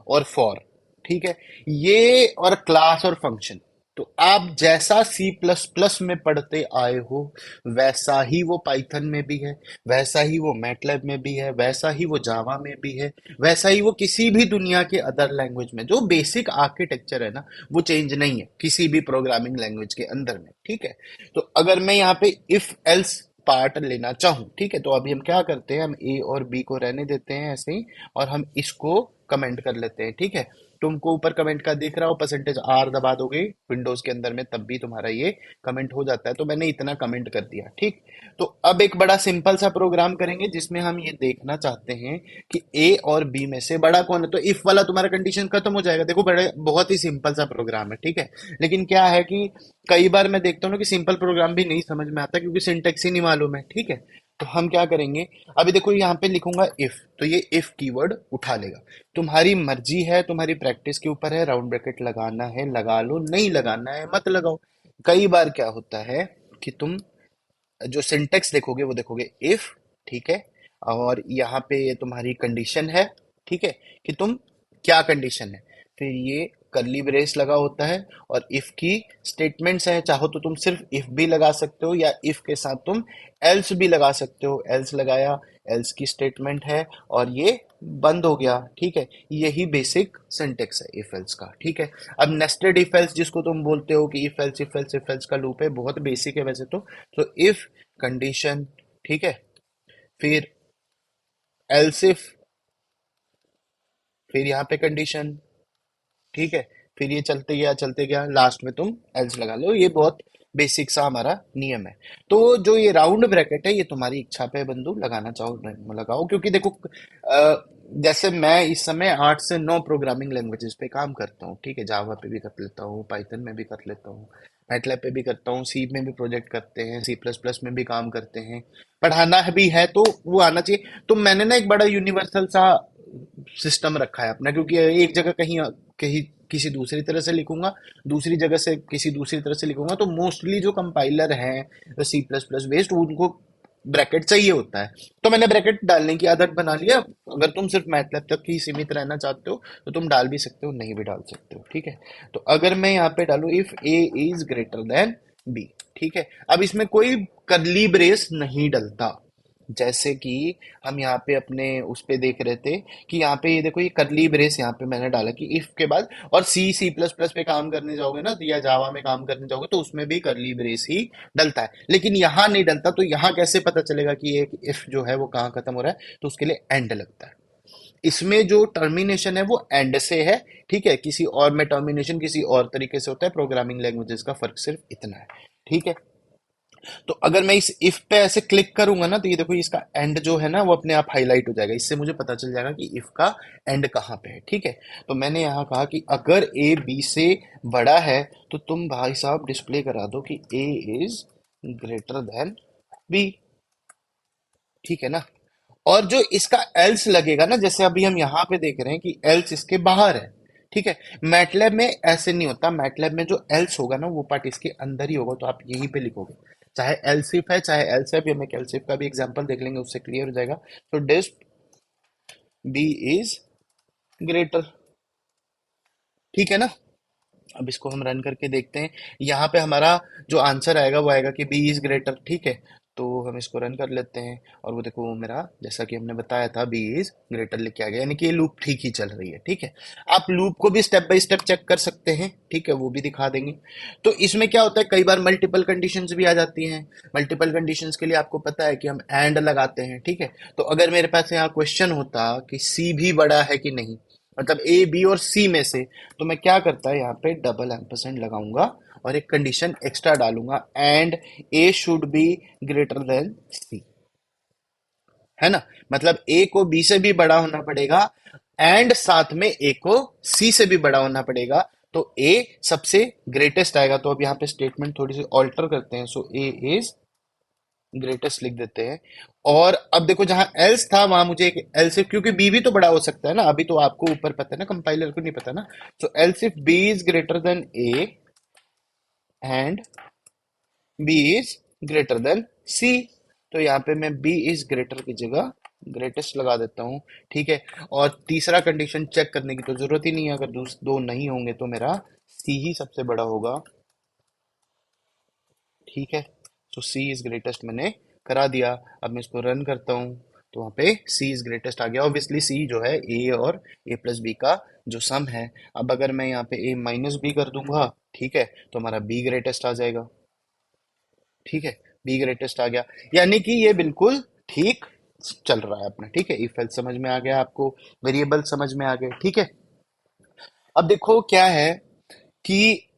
और फॉर, ठीक है, ये और क्लास और फंक्शन, तो आप जैसा सी प्लस प्लस में पढ़ते आए हो वैसा ही वो पाइथन में भी है, वैसा ही वो मैटलैब में भी है, वैसा ही वो जावा में भी है, वैसा ही वो किसी भी दुनिया के अदर लैंग्वेज में। जो बेसिक आर्किटेक्चर है ना वो चेंज नहीं है किसी भी प्रोग्रामिंग लैंग्वेज के अंदर में, ठीक है। तो अगर मैं यहाँ पे इफ एल्स पार्ट लेना चाहूं, ठीक है, तो अभी हम क्या करते हैं, हम ए और बी को रहने देते हैं ऐसे ही, और हम इसको कमेंट कर लेते हैं, ठीक है। तुमको ऊपर कमेंट का दिख रहा हो, परसेंटेज आर दबा दोगे विंडोज के अंदर में तब भी तुम्हारा ये कमेंट हो जाता है। तो मैंने इतना कमेंट कर दिया, ठीक। तो अब एक बड़ा सिंपल सा प्रोग्राम करेंगे जिसमें हम ये देखना चाहते हैं कि ए और बी में से बड़ा कौन है। तो इफ वाला तुम्हारा कंडीशन खत्म हो जाएगा। देखो बड़े बहुत ही सिंपल सा प्रोग्राम है, ठीक है। लेकिन क्या है कि कई बार मैं देखता हूँ ना कि सिंपल प्रोग्राम भी नहीं समझ में आता क्योंकि सिंटेक्स ही नहीं मालूम है, ठीक है। तो हम क्या करेंगे, अभी देखो यहाँ पे लिखूंगा इफ, तो ये इफ कीवर्ड उठा लेगा। तुम्हारी मर्जी है, तुम्हारी प्रैक्टिस के ऊपर है, राउंड ब्रैकेट लगाना है लगा लो, नहीं लगाना है मत लगाओ। कई बार क्या होता है कि तुम जो सिंटेक्स देखोगे वो देखोगे इफ, ठीक है, और यहाँ पे ये तुम्हारी कंडीशन है, ठीक है, कि तुम क्या कंडीशन है, फिर ये करली ब्रेस लगा होता है और इफ की स्टेटमेंट्स है। चाहो तो तुम सिर्फ इफ भी लगा सकते हो या इफ के साथ तुम एल्स भी लगा सकते हो। एल्स लगाया, एल्स की स्टेटमेंट है और ये बंद हो गया, ठीक है। यही बेसिक सिंटेक्स है इफ एल्स का, ठीक है। अब नेस्टेड इफ एल्स जिसको तुम बोलते हो कि if else if else if else का लूप है, बहुत बेसिक है वैसे तो इफ कंडीशन, ठीक है, फिर एल्स इफ, फिर यहाँ पे कंडीशन, ठीक है, फिर ये चलते गया लास्ट में तुम एल्स लगा लो। ये बहुत बेसिक सा हमारा नियम है। तो जो ये राउंड ब्रैकेट है ये तुम्हारी इच्छा पे बंधु, लगाना चाहो लगाओ, क्योंकि देखो जैसे मैं इस समय 8 से 9 प्रोग्रामिंग लैंग्वेजेस पे काम करता हूँ, ठीक है। जावा पे भी कर लेता हूँ, पाइथन में भी कर लेता हूँ, मैटलैब पे भी करता हूँ, सी में भी प्रोजेक्ट करते हैं, सी प्लस प्लस में भी काम करते हैं, पढ़ाना भी है तो वो आना चाहिए। तो मैंने ना एक बड़ा यूनिवर्सल सा सिस्टम रखा है अपना, क्योंकि एक जगह कहीं कहीं किसी दूसरी तरह से लिखूंगा, दूसरी जगह से किसी दूसरी तरह से लिखूंगा, तो मोस्टली जो कंपाइलर हैं सी प्लस प्लस बेस्ड उनको ब्रैकेट चाहिए होता है। तो मैंने ब्रैकेट डालने की आदत बना लिया। अगर तुम सिर्फ मैटलैब तक ही सीमित रहना चाहते हो तो तुम डाल भी सकते हो, नहीं भी डाल सकते हो, ठीक है। तो अगर मैं यहाँ पे डालूं if A is greater than B, ठीक है। अब इसमें कोई करली ब्रेस नहीं डलता, जैसे कि हम यहाँ पे अपने उस पे देख रहे थे कि यहाँ पे ये देखो ये करली ब्रेस यहाँ पे मैंने डाला कि इफ के बाद, और सी सी प्लस प्लस पे काम करने जाओगे ना या जावा में काम करने जाओगे तो उसमें भी करली ब्रेस ही डलता है, लेकिन यहाँ नहीं डलता। तो यहाँ कैसे पता चलेगा कि ये इफ जो है वो कहाँ खत्म हो रहा है? तो उसके लिए एंड लगता है। इसमें जो टर्मिनेशन है वो एंड से है, ठीक है। किसी और में टर्मिनेशन किसी और तरीके से होता है। प्रोग्रामिंग लैंग्वेजेस का फर्क सिर्फ इतना है, ठीक है। तो अगर मैं इस इफ पे ऐसे क्लिक करूंगा ना तो ये देखो इसका एंड जो है ना वो अपने आप हाईलाइट हो जाएगा। इससे मुझे पता चल जाएगा कि इफ का एंड कहाँ पे है, ठीक है। तो मैंने यहाँ कहा कि अगर ए बी से बड़ा है तो तुम भाई साहब डिस्प्ले करा दो कि ए इज ग्रेटर देन बी, ठीक है ना। और जो इसका एल्स लगेगा ना, जैसे अभी हम यहाँ पे देख रहे हैं कि एल्स इसके बाहर है, ठीक है। मैटलैब में ऐसे नहीं होता। मैटलैब में जो एल्स होगा ना वो पार्ट इसके अंदर ही होगा, तो आप यहीं पे लिखोगे, चाहे एल्सिफ है चाहे एल्सेफ। हम एक एल्सिफ का भी एग्जांपल देख लेंगे, उससे क्लियर हो जाएगा। तो डिस्प बी इज ग्रेटर, ठीक है ना। अब इसको हम रन करके देखते हैं। यहाँ पे हमारा जो आंसर आएगा वो आएगा कि बी इज ग्रेटर, ठीक है। तो हम इसको रन कर लेते हैं और वो देखो मेरा जैसा कि हमने बताया था बी इज ग्रेटर लिख के आ गया, यानी कि ये लूप ठीक ही चल रही है, ठीक है। आप लूप को भी स्टेप बाय स्टेप चेक कर सकते हैं, ठीक है, वो भी दिखा देंगे। तो इसमें क्या होता है, कई बार मल्टीपल कंडीशंस भी आ जाती हैं। मल्टीपल कंडीशंस के लिए आपको पता है कि हम एंड लगाते हैं, ठीक है। तो अगर मेरे पास यहाँ क्वेश्चन होता कि सी भी बड़ा है कि नहीं, मतलब ए बी और सी में से, तो मैं क्या करता है यहाँ पे डबल एम्परसेंड लगाऊंगा और एक कंडीशन एक्स्ट्रा डालूंगा, and A should be greater than C, है ना। मतलब ए को बी से भी बड़ा होना पड़ेगा एंड साथ में ए को सी से भी बड़ा होना पड़ेगा, तो ए सबसे ग्रेटेस्ट आएगा। तो अब यहाँ पे स्टेटमेंट थोड़ी सी ऑल्टर करते हैं। सो ए इज ग्रेटेस्ट लिख देते हैं। और अब देखो जहां एल्स था वहां मुझे एक एल्स इफ, क्योंकि बी भी तो बड़ा हो सकता है ना, अभी तो आपको ऊपर पता है ना, कंपाइलर को नहीं पता ना। So else if B is greater than A and B is greater than C, तो यहाँ पे मैं बी इज ग्रेटर की जगह ग्रेटेस्ट लगा देता हूँ, ठीक है। और तीसरा कंडीशन चेक करने की तो जरूरत ही नहीं है, अगर दो नहीं होंगे तो मेरा सी ही सबसे बड़ा होगा, ठीक है। तो सी इज ग्रेटेस्ट मैंने करा दिया। अब मैं इसको रन करता हूँ तो वहाँ पे सी इज ग्रेटेस्ट आ गया। ऑब्वियसली सी जो है ए और ए प्लस बी का जो सम है। अब अगर मैं यहाँ पे ए माइनस बी कर दूंगा, ठीक है, तो हमारा बी ग्रेटेस्ट आ जाएगा, ठीक है। बी ग्रेटेस्ट आ गया, यानी कि ये बिल्कुल ठीक चल रहा है अपना, ठीक है। इफ एल्स समझ में आ गया आपको, वेरिएबल समझ में आ गए, ठीक है। अब देखो क्या है कि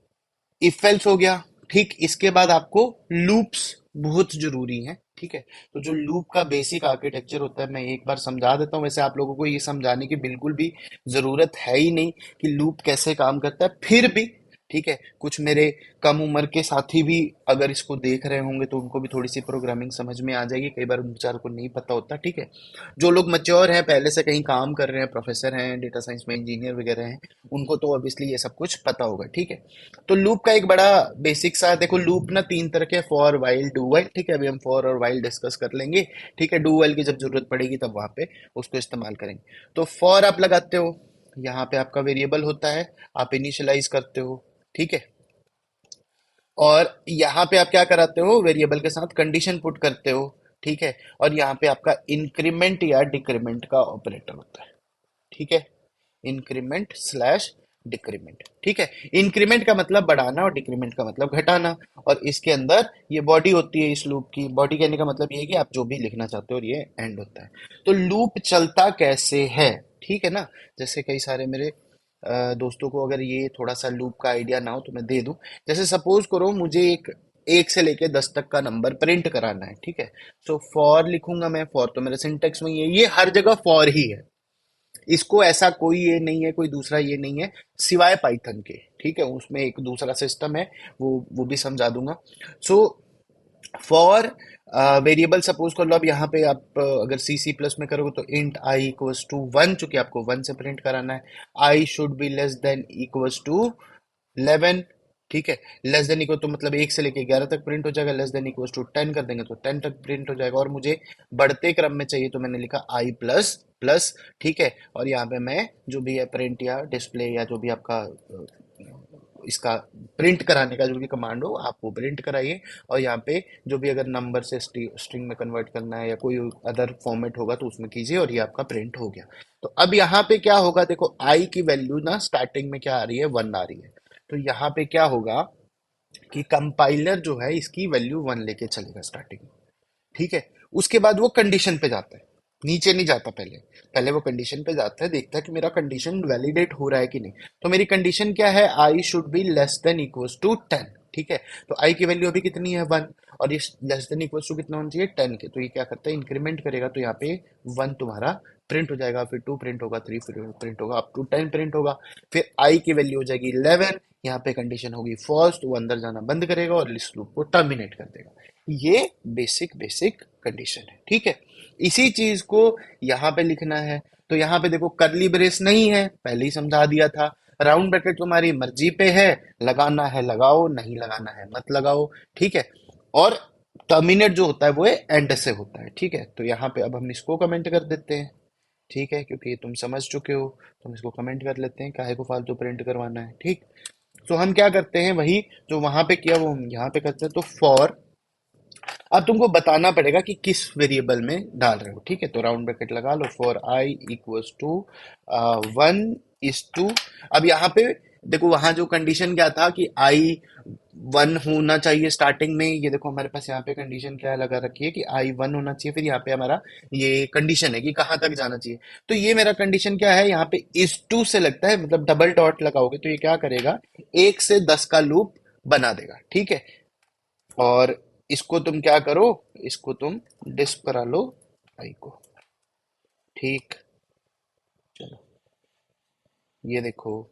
इफ एल्स हो गया, ठीक। इसके बाद आपको लूप्स बहुत जरूरी हैं, ठीक है। तो जो लूप का बेसिक आर्किटेक्चर होता है मैं एक बार समझा देता हूँ। वैसे आप लोगों को ये समझाने की बिल्कुल भी जरूरत है ही नहीं कि लूप कैसे काम करता है, फिर भी ठीक है, कुछ मेरे कम उम्र के साथी भी अगर इसको देख रहे होंगे तो उनको भी थोड़ी सी प्रोग्रामिंग समझ में आ जाएगी। कई बार उन बेचारों को नहीं पता होता, ठीक है। जो लोग मैच्योर हैं, पहले से कहीं काम कर रहे हैं, प्रोफेसर हैं, डेटा साइंस में इंजीनियर वगैरह हैं, उनको तो ऑब्वियसली ये सब कुछ पता होगा, ठीक है। तो लूप का एक बड़ा बेसिक सा देखो, लूप ना तीन तरह के, फॉर वाइल डू वाइल, ठीक है। अभी हम फॉर और वाइल डिस्कस कर लेंगे, ठीक है। डू वाइल की जब जरूरत पड़ेगी तब वहां पे उसको इस्तेमाल करेंगे। तो फॉर आप लगाते हो, यहाँ पे आपका वेरिएबल होता है, आप इनिशियलाइज करते हो, ठीक है। और यहाँ पे आप क्या कराते हो, वेरिएबल के साथ कंडीशन पुट करते हो, ठीक है। और यहाँ पे आपका इंक्रीमेंट या डिक्रीमेंट का ऑपरेटर होता है, ठीक है। इंक्रीमेंट स्लैश डिक्रीमेंट, ठीक है। इंक्रीमेंट का मतलब बढ़ाना और डिक्रीमेंट का मतलब घटाना। और इसके अंदर ये बॉडी होती है, इस लूप की बॉडी कहने का मतलब ये है कि आप जो भी लिखना चाहते हो, और ये एंड होता है। तो लूप चलता कैसे है, ठीक है ना। जैसे कई सारे मेरे दोस्तों को अगर ये थोड़ा सा लूप का आइडिया ना हो तो मैं दे दूं। जैसे सपोज करो मुझे एक एक से लेके 10 तक का नंबर प्रिंट कराना है, ठीक है। तो फॉर लिखूंगा मैं, फॉर तो मेरे सिंटेक्स में ही है, ये हर जगह फॉर ही है। इसको ऐसा कोई ये नहीं है, कोई दूसरा ये नहीं है सिवाय पाइथन के, ठीक है। उसमें एक दूसरा सिस्टम है, वो भी समझा दूंगा। सो फॉर वेरिएबल सपोज कर लो, अब यहाँ पे आप अगर सी सी प्लस में करोगे तो int I equals to one, चूंकि आपको वन से प्रिंट कराना है। I should be less than equals to 11, ठीक है। लेस देन इक्वल तो मतलब 1 से लेके 11 तक प्रिंट हो जाएगा, लेस देन इक्वल टू 10 कर देंगे तो 10 तक प्रिंट हो जाएगा, और मुझे बढ़ते क्रम में चाहिए तो मैंने लिखा आई प्लस प्लस। ठीक है, और यहाँ पे मैं जो भी है प्रिंट या डिस्प्ले या जो भी आपका इसका प्रिंट कराने का जो भी कमांड हो आप वो प्रिंट कराइए, और यहाँ पे जो भी अगर नंबर से स्ट्रिंग में कन्वर्ट करना है या कोई अदर फॉर्मेट होगा तो उसमें कीजिए, और ये आपका प्रिंट हो गया। तो अब यहाँ पे क्या होगा, देखो आई की वैल्यू ना स्टार्टिंग में क्या आ रही है, 1 आ रही है। तो यहाँ पे क्या होगा कि कंपाइलर जो है इसकी वैल्यू 1 लेके चलेगा स्टार्टिंग में। ठीक है, उसके बाद वो कंडीशन पे जाता है, नीचे नहीं जाता, पहले पहले वो कंडीशन पे जाता है, देखता है कि मेरा कंडीशन वैलिडेट हो रहा है कि नहीं। तो मेरी कंडीशन क्या है, I should be less than equals to 10। ठीक है, तो आई की वैल्यू अभी कितनी है, 1, और ये लेस देन इक्वल्स टू कितना होना चाहिए, 10 के। तो ये क्या करता है, इंक्रीमेंट करेगा, तो यहाँ पे 1 तुम्हारा प्रिंट हो जाएगा, फिर 2 प्रिंट होगा, 3 प्रिंट होगा, अप टू 10 प्रिंट होगा। फिर आई की वैल्यू हो जाएगी 11, यहाँ पे कंडीशन होगी फॉल्स, तो वो अंदर जाना बंद करेगा और इस लूप को टर्मिनेट कर देगा। ये बेसिक बेसिक कंडीशन है। ठीक है, इसी चीज को यहाँ पे लिखना है। तो यहाँ पे देखो करली ब्रेस नहीं है, पहले ही समझा दिया था। राउंड ब्रैकेट तुम्हारी मर्जी पे है, लगाना है लगाओ, नहीं लगाना है मत लगाओ। ठीक है, और टर्मिनेट जो होता है वो एंड से होता है। ठीक है, तो यहाँ पे अब हम इसको कमेंट कर देते हैं। ठीक है, क्योंकि तुम समझ चुके हो तो हम इसको कमेंट कर लेते हैं, काहे को फालतू प्रिंट करवाना है। ठीक, तो हम क्या करते हैं, वही जो वहां पे किया वो हम यहाँ पे करते हैं। तो फॉर, अब तुमको बताना पड़ेगा कि किस वेरिएबल में डाल रहे हो। ठीक है, तो राउंड ब्रैकेट लगा लो, फॉर आई इक्वल्स टू 1:2। अब यहाँ पे देखो, वहां जो कंडीशन क्या था कि आई 1 होना चाहिए स्टार्टिंग में, ये देखो हमारे पास यहाँ पे कंडीशन क्या लगा रखी है कि आई 1 होना चाहिए, फिर यहाँ पे हमारा ये कंडीशन है कि कहाँ तक जाना चाहिए। तो ये मेरा कंडीशन क्या है, यहाँ पे इस टू से लगता है, मतलब डबल डॉट लगाओगे तो ये क्या करेगा, 1 से 10 का लूप बना देगा। ठीक है, और इसको तुम क्या करो, इसको तुम डिस्प करा लो आई को। ठीक, चलो ये देखो,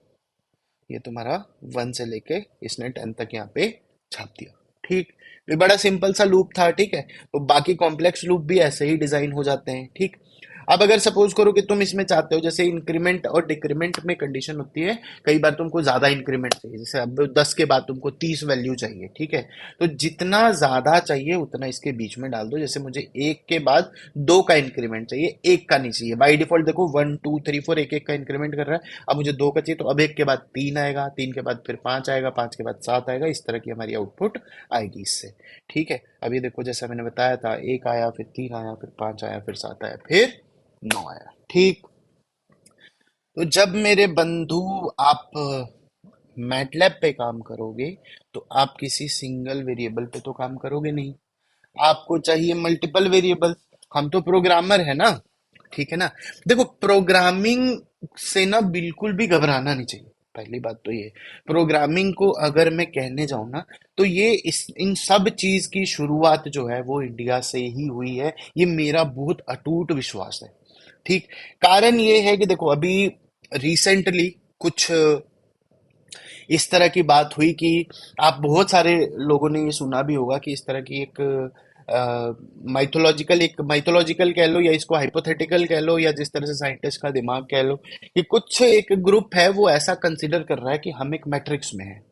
ये तुम्हारा 1 से लेके इसने 10 तक यहाँ पे छाप दिया। ठीक, ये बड़ा सिंपल सा लूप था। ठीक है, तो बाकी कॉम्प्लेक्स लूप भी ऐसे ही डिजाइन हो जाते हैं। ठीक, अब अगर सपोज करो कि तुम इसमें चाहते हो, जैसे इंक्रीमेंट और डिक्रीमेंट में कंडीशन होती है, कई बार तुमको ज्यादा इंक्रीमेंट चाहिए, जैसे अब 10 के बाद तुमको 30 वैल्यू चाहिए। ठीक है, तो जितना ज्यादा चाहिए उतना इसके बीच में डाल दो। जैसे मुझे 1 के बाद 2 का इंक्रीमेंट चाहिए, 1 का नहीं चाहिए। बाई डिफॉल्ट देखो 1 2 3 4 एक एक का इंक्रीमेंट कर रहा है, अब मुझे 2 का चाहिए, तो अब 1 के बाद 3 आएगा, 3 के बाद फिर 5 आएगा, 5 के बाद 7 आएगा, इस तरह की हमारी आउटपुट आएगी इससे। ठीक है, अभी देखो जैसा मैंने बताया था, 1 आया, फिर 3 आया, फिर 5 आया, फिर 7 आया, फिर 9 आया। ठीक, तो जब मेरे बंधु आप मैटलैब पे काम करोगे तो आप किसी सिंगल वेरिएबल पे तो काम करोगे नहीं, आपको चाहिए मल्टीपल वेरिएबल। हम तो प्रोग्रामर है ना। ठीक है ना, देखो प्रोग्रामिंग से ना बिल्कुल भी घबराना नहीं चाहिए। पहली बात तो ये, प्रोग्रामिंग को अगर मैं कहने जाऊं ना, तो ये इस इन सब चीज की शुरुआत जो है वो इंडिया से ही हुई है, ये मेरा बहुत अटूट विश्वास है। ठीक, कारण ये है कि देखो अभी रिसेंटली कुछ इस तरह की बात हुई कि आप बहुत सारे लोगों ने ये सुना भी होगा कि इस तरह की एक माइथोलॉजिकल कह लो या इसको हाइपोथेटिकल कह लो, या जिस तरह से साइंटिस्ट का दिमाग कह लो, कि कुछ एक ग्रुप है वो ऐसा कंसिडर कर रहा है कि हम एक मैट्रिक्स में हैं।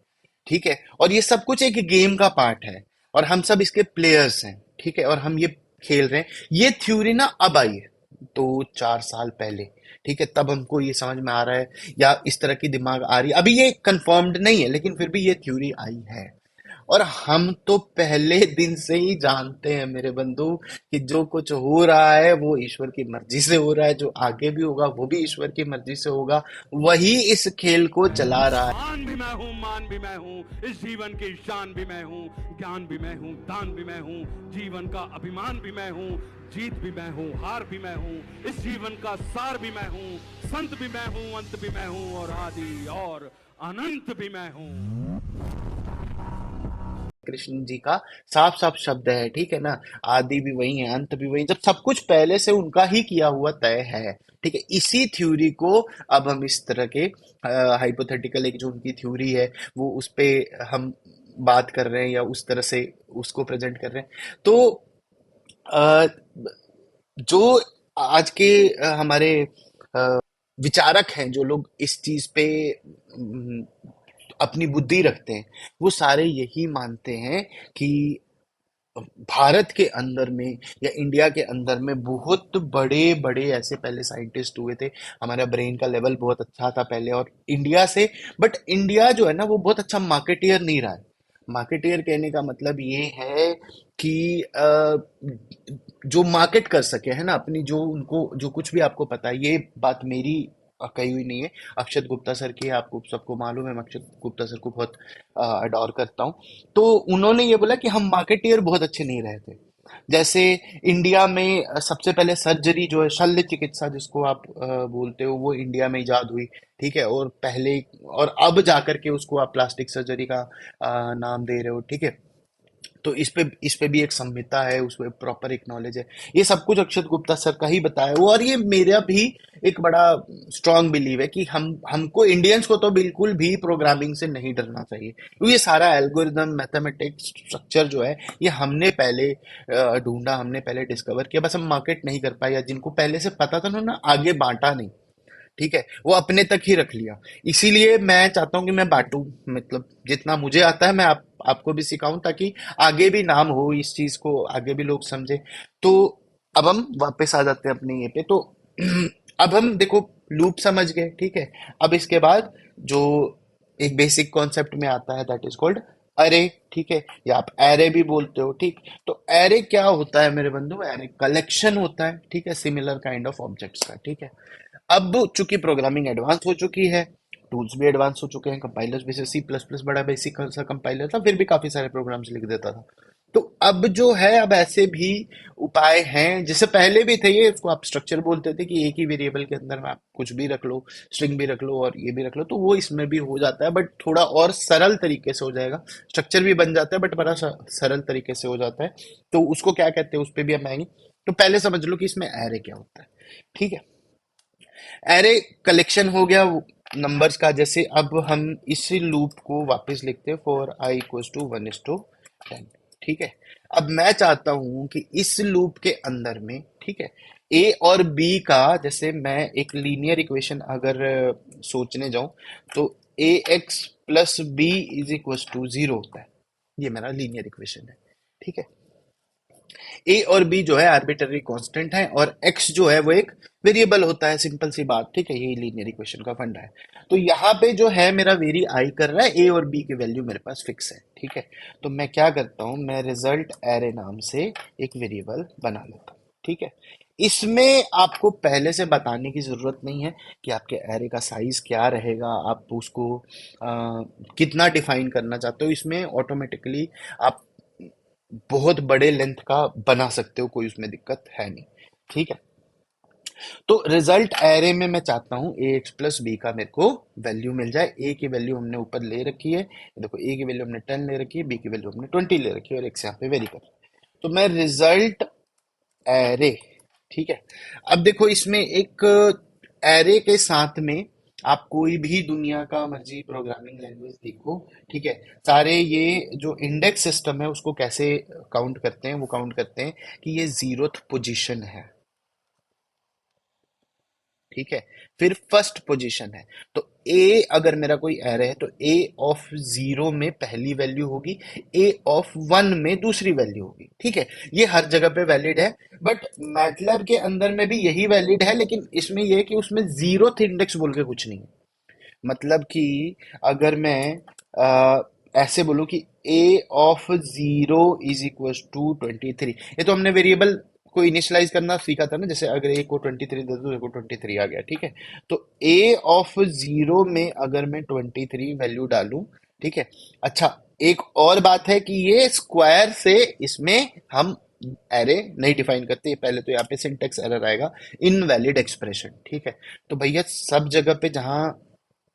ठीक है, और ये सब कुछ एक गेम का पार्ट है, और हम सब इसके प्लेयर्स हैं। ठीक है, और हम ये खेल रहे हैं। ये थ्योरी ना अब आई है, 2-4 साल पहले। ठीक है, तब हमको ये समझ में आ रहा है, या इस तरह की दिमाग आ रही है, अभी ये कंफर्म्ड नहीं है लेकिन फिर भी ये थ्योरी आई है। और हम तो पहले दिन से ही जानते हैं मेरे बंधु कि जो कुछ हो रहा है वो ईश्वर की मर्जी से हो रहा है, जो आगे भी होगा वो भी ईश्वर की मर्जी से होगा, वही इस खेल को चला रहा है। आन भी मैं हूँ, मान भी मैं हूँ, इस जीवन की शान भी मैं हूँ, ज्ञान भी मैं हूँ, दान भी मैं हूँ, जीवन का अभिमान भी मैं हूँ, जीत भी मैं हूँ, हार भी मैं हूँ, इस जीवन का सार भी मैं हूँ, संत भी मैं हूँ, अंत भी मैं हूँ, और आदि और अनंत भी मैं हूँ। कृष्ण जी का साफ साफ शब्द है। ठीक है ना, आदि भी वही है, अंत भी वही, जब सब कुछ पहले से उनका ही किया हुआ तय है। ठीक है, इसी थ्योरी को अब हम इस तरह के हाइपोथेटिकल एक जो उनकी थ्योरी है वो उस पे हम बात कर रहे हैं, या उस तरह से उसको प्रेजेंट कर रहे हैं। तो अ, जो आज के हमारे अ, विचारक हैं, जो लोग इस चीज पे अपनी बुद्धि रखते हैं, वो सारे यही मानते हैं कि भारत के अंदर में या इंडिया के अंदर में बहुत बड़े बड़े ऐसे पहले साइंटिस्ट हुए थे, हमारा ब्रेन का लेवल बहुत अच्छा था पहले और इंडिया से, बट इंडिया जो है ना वो बहुत अच्छा मार्केटियर नहीं रहा है। मार्केटियर कहने का मतलब ये है कि जो मार्केट कर सके है ना अपनी, जो उनको जो कुछ भी, आपको पता है ये बात मेरी कही हुई नहीं है, अक्षत गुप्ता सर की है, आपको सबको मालूम है, मैं अक्षत गुप्ता सर को बहुत अडोर करता हूँ। तो उन्होंने ये बोला कि हम मार्केटियर बहुत अच्छे नहीं रहे थे। जैसे इंडिया में सबसे पहले सर्जरी जो है शल्य चिकित्सा जिसको आप बोलते हो, वो इंडिया में इजाद हुई, ठीक है, और पहले और अब जाकर के उसको आप प्लास्टिक सर्जरी का नाम दे रहे हो, ठीक है। तो इस पे भी एक संहिता है, उसमें प्रॉपर एक नॉलेज है। ये सब कुछ अक्षत गुप्ता सर का ही बताया हुआ, और ये मेरा भी एक बड़ा स्ट्रांग बिलीव है कि हमको इंडियंस को तो बिल्कुल भी प्रोग्रामिंग से नहीं डरना चाहिए, क्योंकि ये सारा एल्गोरिदम मैथमेटिक्स स्ट्रक्चर जो है ये हमने पहले ढूंढा, हमने पहले डिस्कवर किया, बस हम मार्केट नहीं कर पाए, या जिनको पहले से पता था उन्होंने आगे बांटा नहीं, ठीक है, वो अपने तक ही रख लिया। इसीलिए मैं चाहता हूँ कि मैं बांटूं, मतलब जितना मुझे आता है मैं आपको भी सिखाऊं, ताकि आगे भी नाम हो इस चीज को, आगे भी लोग समझे। तो अब हम वापस आ जाते हैं अपने ये पे। तो अब हम देखो लूप समझ गए, ठीक है। अब इसके बाद जो एक बेसिक कॉन्सेप्ट में आता है दैट इज कॉल्ड अरे, ठीक है, या आप एरे भी बोलते हो, ठीक। तो एरे क्या होता है मेरे बंधु? एरे कलेक्शन होता है, ठीक है, सिमिलर काइंड ऑफ ऑब्जेक्ट्स का, ठीक है। अब चूंकि प्रोग्रामिंग एडवांस हो चुकी है, टूल्स भी एडवांस हो चुके हैं, कंपाइलर्स भी, सी प्लस प्लस बड़ा बेसिक सा कंपाइलर था, फिर भी काफी सारे प्रोग्राम्स लिख देता था। तो अब जो है, अब ऐसे भी उपाय हैं, जैसे पहले भी थे, ये उसको आप स्ट्रक्चर बोलते थे कि एक ही वेरिएबल के अंदर में आप कुछ भी रख लो, स्ट्रिंग भी रख लो और ये भी रख लो, तो वो इसमें भी हो जाता है, बट थोड़ा और सरल तरीके से हो जाएगा। स्ट्रक्चर भी बन जाता है बट बड़ा सरल तरीके से हो जाता है। तो उसको क्या कहते हैं उस पर भी हम आएंगे। तो पहले समझ लो कि इसमें एरे क्या होता है, ठीक है। एरे कलेक्शन हो गया नंबर्स का। जैसे अब हम इसी लूप को वापस लिखते हैं, फॉर आई इक्वल्स टू 1:10, ठीक है। अब मैं चाहता हूं कि इस लूप के अंदर में, ठीक है, ए और बी का, जैसे मैं एक लीनियर इक्वेशन अगर सोचने जाऊं, तो A X plus B is equals to 0 होता है। ये मेरा लीनियर इक्वेशन है, ठीक है। ए और बी जो है आर्बिटरी कांस्टेंट है, और एक्स जो है वो एक वेरिएबल होता है, सिंपल सी बात, ठीक है। यही लीनियर इक्वेशन का फंडा है। तो यहाँ पे जो है मेरा वेरी आई कर रहा है, ए और बी की वैल्यू मेरे पास फिक्स है, ठीक है। तो मैं क्या करता हूँ, मैं रिजल्ट एरे नाम से एक वेरिएबल बना लेता हूँ, ठीक है। इसमें आपको पहले से बताने की जरूरत नहीं है कि आपके एरे का साइज क्या रहेगा, आप उसको कितना डिफाइन करना चाहते हो। इसमें ऑटोमेटिकली आप बहुत बड़े लेंथ का बना सकते हो, कोई उसमें दिक्कत है नहीं, ठीक है। तो रिजल्ट एरे में मैं चाहता हूं ए एक्स प्लस बी का मेरे को वैल्यू मिल जाए। ए की वैल्यू हमने ऊपर ले रखी है, देखो ए की वैल्यू हमने 10 ले रखी है, बी की वैल्यू हमने 20 ले रखी है, और एक्स यहाँ पे वेरी कर। तो मैं रिजल्ट एरे, ठीक है। अब देखो इसमें एक एरे के साथ में आप कोई भी दुनिया का मर्जी प्रोग्रामिंग लैंग्वेज देखो, ठीक है, सारे ये जो इंडेक्स सिस्टम है उसको कैसे काउंट करते हैं, वो काउंट करते हैं कि ये 0th पोजीशन है, ठीक है, फिर फर्स्ट पोजीशन है। तो ए अगर मेरा कोई एरे है तो ए ऑफ 0 में पहली वैल्यू होगी, ए ऑफ 1 में दूसरी वैल्यू होगी, ठीक है। ये हर जगह पे वैलिड है, बट मैटलैब के अंदर में भी यही वैलिड है, लेकिन इसमें यह है कि उसमें 0th इंडेक्स बोल के कुछ नहीं है। मतलब कि अगर मैं ऐसे बोलूं कि ए ऑफ 0 इज इक्वल टू 23, ये तो हमने वेरिएबल को इनिशियलाइज करना सीखा था ना, जैसे अगर ए को 23 दे दो, ए को 23 आ गया, ठीक है। तो ए ऑफ 0 में अगर मैं 23 वैल्यू डालूं, ठीक है। अच्छा, एक और बात है कि ये स्क्वायर से इसमें हम एरे नहीं डिफाइन करते, पहले तो यहाँ पे सिंटेक्स एरर आएगा, इनवैलिड एक्सप्रेशन, ठीक है। तो भैया सब जगह पे जहां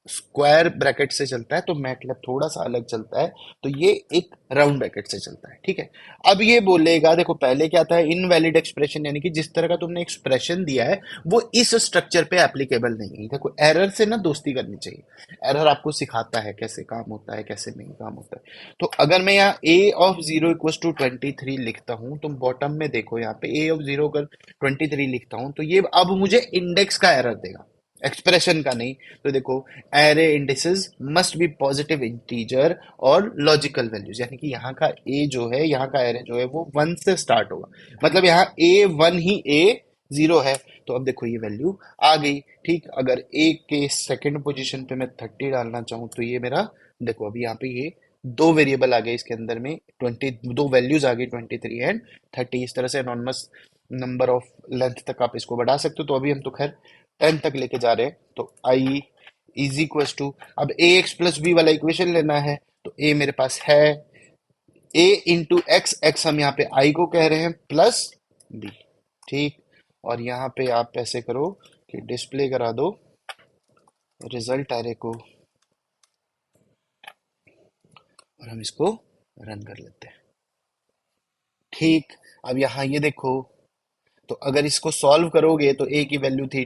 स्क्वायर ब्रैकेट से चलता है तो मैटलैब थोड़ा सा अलग चलता है, तो ये एक राउंड ब्रैकेट से चलता है, ठीक है। अब ये बोलेगा, देखो पहले क्या था, इनवैलिड एक्सप्रेशन, यानी कि जिस तरह का तुमने एक्सप्रेशन दिया है वो इस स्ट्रक्चर पे एप्लीकेबल नहीं है। देखो एरर से ना दोस्ती करनी चाहिए, एरर आपको सिखाता है कैसे काम होता है, कैसे नहीं काम होता है। तो अगर मैं यहाँ ए ऑफ 0 इक्वल टू 23 लिखता हूँ, तुम बॉटम में देखो यहाँ पे ए ऑफ 0 अगर 23 लिखता हूँ, तो ये अब मुझे इंडेक्स का एरर देगा, एक्सप्रेशन का नहीं। तो देखो, array indices must be positive integer और लॉजिकल वैल्यूज, यानी कि यहाँ का ए जो है, यहाँ का एरे जो है वो 1 से स्टार्ट होगा, मतलब यहाँ ए 1 ही ए 0 है। तो अब देखो ये वैल्यू आ गई। ठीक, अगर ए के सेकंड पोजीशन पे मैं 30 डालना चाहूँ तो ये मेरा, देखो अभी यहाँ पे ये दो वेरिएबल आ गए इसके अंदर में, 20 दो वैल्यूज आ गई 23 एंड 30। इस तरह से एनॉनमस नंबर ऑफ लेंथ तक आप इसको बढ़ा सकते हो। तो अभी हम तो खैर 10 तक लेके जा रहे हैं। तो आई इज इक्वल टू, अब ए एक्स प्लस बी वाला इक्वेशन लेना है। तो ए मेरे पास है ए इंटू एक्स, एक्स हम यहाँ पे आई को कह रहे हैं, प्लस बी। ठीक, और यहाँ पे आप ऐसे करो कि डिस्प्ले करा दो रिजल्ट एरे को, और हम इसको रन कर लेते हैं। ठीक, अब यहाँ ये देखो, तो अगर इसको सॉल्व करोगे तो ए की वैल्यू थी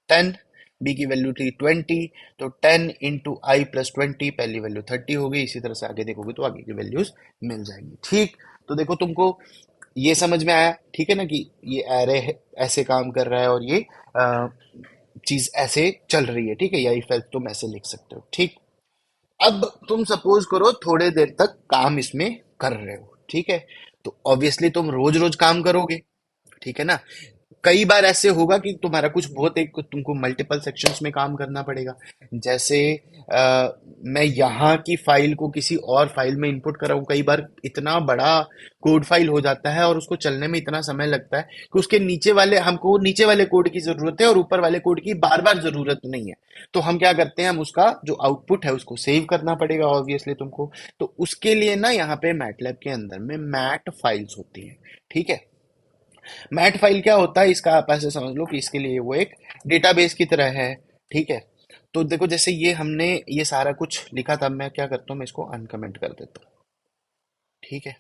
10, बी की वैल्यू थी 20, तो 10 इंटू आई प्लस 20, पहली वैल्यू 30 हो गई। इसी तरह से आगे देखोगे तो आगे की वैल्यूज मिल जाएंगी। ठीक, तो देखो तुमको ये समझ में आया, ठीक है ना, कि ये एरे ऐसे काम कर रहा है और ये चीज ऐसे चल रही है। ठीक है, या इफ तुम ऐसे लिख सकते हो। ठीक, अब तुम सपोज करो थोड़े देर तक काम इसमें कर रहे हो, ठीक है, तो ऑब्वियसली तुम रोज रोज काम करोगे, ठीक है ना। कई बार ऐसे होगा कि तुम्हारा कुछ बहुत एक तुमको मल्टीपल सेक्शंस में काम करना पड़ेगा। जैसे मैं यहाँ की फाइल को किसी और फाइल में इंपुट कर रहा हूँ, कई बार इतना बड़ा कोड फाइल हो जाता है और उसको चलने में इतना समय लगता है कि उसके नीचे वाले, हमको नीचे वाले कोड की जरूरत है और ऊपर वाले कोड की बार बार जरूरत नहीं है। तो हम क्या करते हैं, हम उसका जो आउटपुट है उसको सेव करना पड़ेगा ऑब्वियसली तुमको। तो उसके लिए ना यहाँ पे मैटलैब के अंदर में मैट फाइल्स होती हैं। ठीक है, मैट फाइल क्या होता है, इसका आप ऐसे समझ लो कि इसके लिए वो एक डेटाबेस की तरह है। ठीक है, तो देखो जैसे ये हमने ये सारा कुछ लिखा था, मैं क्या करता हूँ, मैं इसको अनकमेंट कर देता हूँ। ठीक है,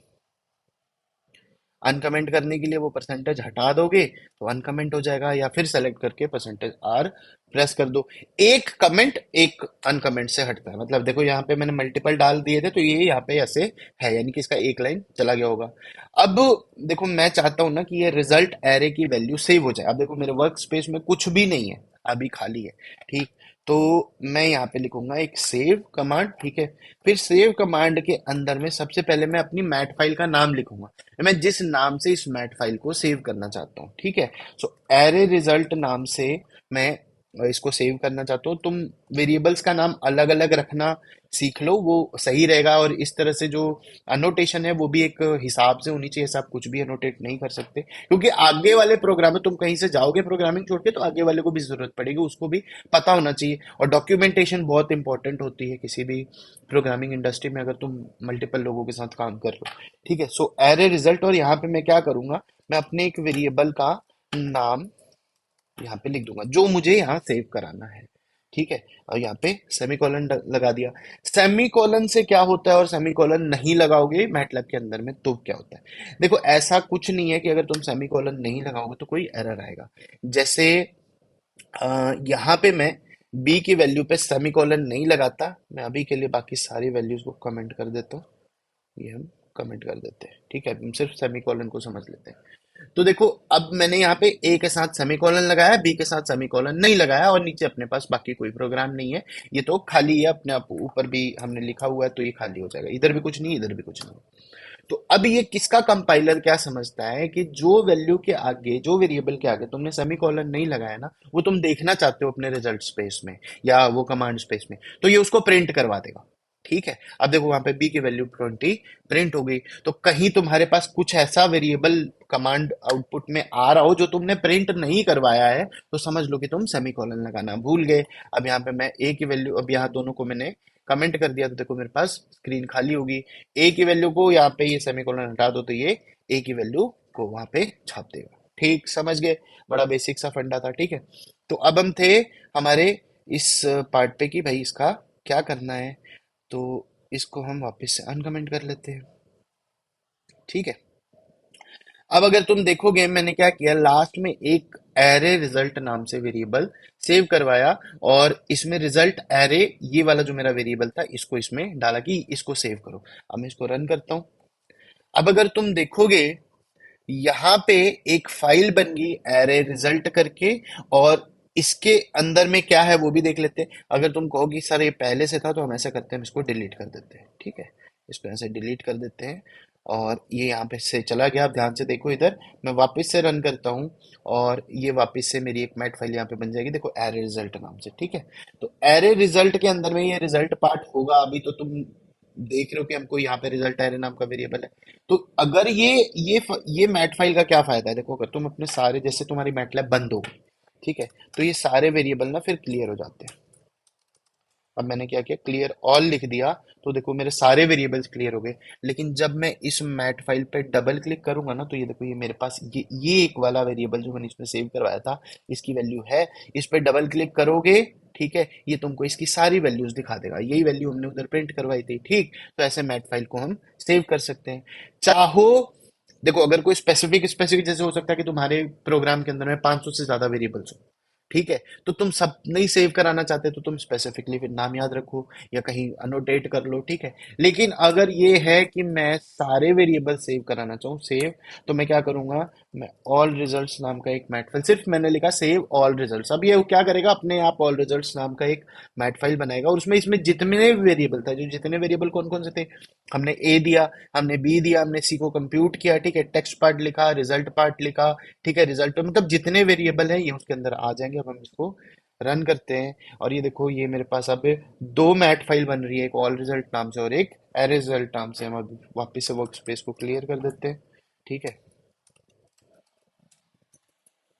अनकमेंट करने के लिए वो परसेंटेज हटा दोगे तो अनकमेंट हो जाएगा, या फिर सेलेक्ट करके परसेंटेज आर प्रेस कर दो। एक कमेंट एक अनकमेंट से हटता है, मतलब देखो यहाँ पे मैंने मल्टीपल डाल दिए थे तो ये यहाँ पे ऐसे है, यानी कि इसका एक लाइन चला गया होगा। अब देखो मैं चाहता हूं ना कि ये रिजल्ट एरे की वैल्यू सेव हो जाए। अब देखो मेरे वर्क स्पेस में कुछ भी नहीं है, अभी खाली है। ठीक, तो मैं यहाँ पे लिखूंगा एक सेव कमांड। ठीक है, फिर सेव कमांड के अंदर में सबसे पहले मैं अपनी मैट फाइल का नाम लिखूंगा, मैं जिस नाम से इस मैट फाइल को सेव करना चाहता हूँ। ठीक है, सो एरे रिजल्ट नाम से मैं इसको सेव करना चाहता हूँ। तुम वेरिएबल्स का नाम अलग अलग रखना सीख लो, वो सही रहेगा। और इस तरह से जो अनोटेशन है वो भी एक हिसाब से होनी चाहिए, सब कुछ भी अनोटेट नहीं कर सकते, क्योंकि आगे वाले प्रोग्राम में तुम कहीं से जाओगे प्रोग्रामिंग छोड़ के तो आगे वाले को भी जरूरत पड़ेगी, उसको भी पता होना चाहिए। और डॉक्यूमेंटेशन बहुत इंपॉर्टेंट होती है किसी भी प्रोग्रामिंग इंडस्ट्री में, अगर तुम मल्टीपल लोगों के साथ काम कर रहे हो। ठीक है, सो एरे रिजल्ट, और यहाँ पे मैं क्या करूंगा, मैं अपने एक वेरिएबल का नाम यहाँ पे लिख दूंगा जो मुझे यहाँ सेव कराना है। ठीक है, और यहाँ पे सेमीकोलन लगा दिया। सेमीकोलन से क्या होता है और सेमीकोलन नहीं लगाओगे मैटलैब के अंदर में तो क्या होता है, देखो ऐसा कुछ नहीं है कि अगर तुम सेमीकोलन नहीं लगाओगे तो कोई एरर आएगा। जैसे यहाँ पे मैं बी की वैल्यू पे सेमीकोलन नहीं लगाता, मैं अभी के लिए बाकी सारी वैल्यूज को कमेंट कर देता हूँ, ये हम कमेंट कर देते हैं। ठीक है, हम सिर्फ सेमीकोलन को समझ लेते हैं। तो देखो अब मैंने यहाँ पे ए के साथ सेमीकोलन लगाया, बी के साथ सेमीकोलन नहीं लगाया, और नीचे अपने पास बाकी कोई प्रोग्राम नहीं है, ये तो खाली है अपने आप। ऊपर भी हमने लिखा हुआ है तो ये खाली हो जाएगा, इधर भी कुछ नहीं इधर भी कुछ नहीं। तो अब ये किसका कंपाइलर क्या समझता है कि जो वैल्यू के आगे, जो वेरिएबल के आगे तुमने सेमीकोलन नहीं लगाया ना, वो तुम देखना चाहते हो अपने रिजल्ट स्पेस में या वो कमांड स्पेस में, तो ये उसको प्रिंट करवा देगा। ठीक है, अब देखो वहां पे बी की वैल्यू 20 प्रिंट हो गई। तो कहीं तुम्हारे पास कुछ ऐसा वेरिएबल कमांड आउटपुट में आ रहा हो जो तुमने प्रिंट नहीं करवाया है, तो समझ लो कि तुम सेमीकोलन लगाना भूल गए। अब यहाँ पे मैं ए की वैल्यू, अब यहाँ दोनों को मैंने कमेंट कर दिया तो देखो मेरे पास स्क्रीन खाली होगी। ए की वैल्यू को यहाँ पे ये सेमीकोलन हटा दो तो ये ए की वैल्यू को वहां पे छाप देगा। ठीक, समझ गए, बड़ा बेसिक सा फंडा था। ठीक है, तो अब हम थे हमारे इस पार्ट पे कि भाई इसका क्या करना है, तो इसको हम वापस से अनकमेंट कर लेते हैं। ठीक है, अब अगर तुम देखोगे मैंने क्या किया, लास्ट में एक एरे रिजल्ट नाम से वेरिएबल सेव करवाया, और इसमें रिजल्ट एरे ये वाला जो मेरा वेरिएबल था इसको इसमें डाला कि इसको सेव करो। अब मैं इसको रन करता हूं। अब अगर तुम देखोगे यहाँ पे एक फाइल बन गई एरे रिजल्ट करके, और इसके अंदर में क्या है वो भी देख लेते हैं। अगर तुम कहोगी सर ये पहले से था, तो हम ऐसा करते हैं, हम इसको डिलीट कर देते हैं, ठीक है। इसको ऐसे डिलीट कर देते हैं और ये यहाँ पे से चला गया। आप ध्यान से देखो इधर, मैं वापस से रन करता हूँ और ये वापस से मेरी एक मैट फाइल यहाँ पे बन जाएगी, देखो एरे रिजल्ट नाम से, ठीक है। तो एरे रिजल्ट के अंदर में ये रिजल्ट पार्ट होगा। अभी तो तुम देख रहे हो कि हमको यहाँ पे रिजल्ट एरे नाम का वेरिएबल है। तो अगर ये मैट फाइल का क्या फायदा है, देखो अगर तुम अपने सारे, जैसे तुम्हारी मैटलैब बंद हो गई, ठीक है, तो ये सारे वेरिएबल ना फिर क्लियर हो जाते हैं। अब मैंने क्या किया, क्लियर ऑल लिख दिया, तो देखो मेरे सारे वेरिएबल्स क्लियर हो गए। लेकिन जब मैं इस मैट फाइल पे डबल क्लिक करूंगा ना, तो ये देखो, ये मेरे पास ये एक वाला वेरिएबल जो मैंने इसमें सेव करवाया था, इसकी वैल्यू है। इस पे डबल क्लिक करोगे, ठीक है, ये तुमको इसकी सारी वैल्यूज दिखा देगा। यही वैल्यू हमने उधर प्रिंट करवाई थी, ठीक। तो ऐसे मैट फाइल को हम सेव कर सकते हैं चाहो। देखो अगर कोई स्पेसिफिक जैसे हो सकता है कि तुम्हारे प्रोग्राम के अंदर में 500 से ज्यादा वेरिएबल्स हो, ठीक है, तो तुम सब नहीं सेव कराना चाहते, तो तुम स्पेसिफिकली फिर नाम याद रखो या कहीं अनोटेट कर लो, ठीक है। लेकिन अगर ये है कि मैं सारे वेरिएबल सेव कराना चाहूँ, सेव, तो मैं क्या करूंगा, मैं ऑल रिजल्ट्स नाम का एक मैट फाइल, सिर्फ मैंने लिखा सेव ऑल रिजल्ट्स। अब ये क्या करेगा, अपने आप ऑल रिजल्ट्स नाम का एक मैट फाइल बनाएगा और उसमें इसमें जितने वेरिएबल था, जो जितने वेरिएबल कौन कौन से थे, हमने ए दिया, हमने बी दिया, हमने सी को कंप्यूट किया, ठीक है, टेक्स्ट पार्ट लिखा, रिजल्ट पार्ट लिखा, ठीक है, रिजल्ट मतलब जितने वेरिएबल है ये उसके अंदर आ जाएंगे। अब हम इसको रन करते हैं और ये देखो, ये मेरे पास अब दो मैट फाइल बन रही है, एक ऑल रिजल्ट नाम से और एक एरे रिजल्ट नाम से। हम अब वापस से वर्क स्पेस को क्लियर कर देते हैं, ठीक है,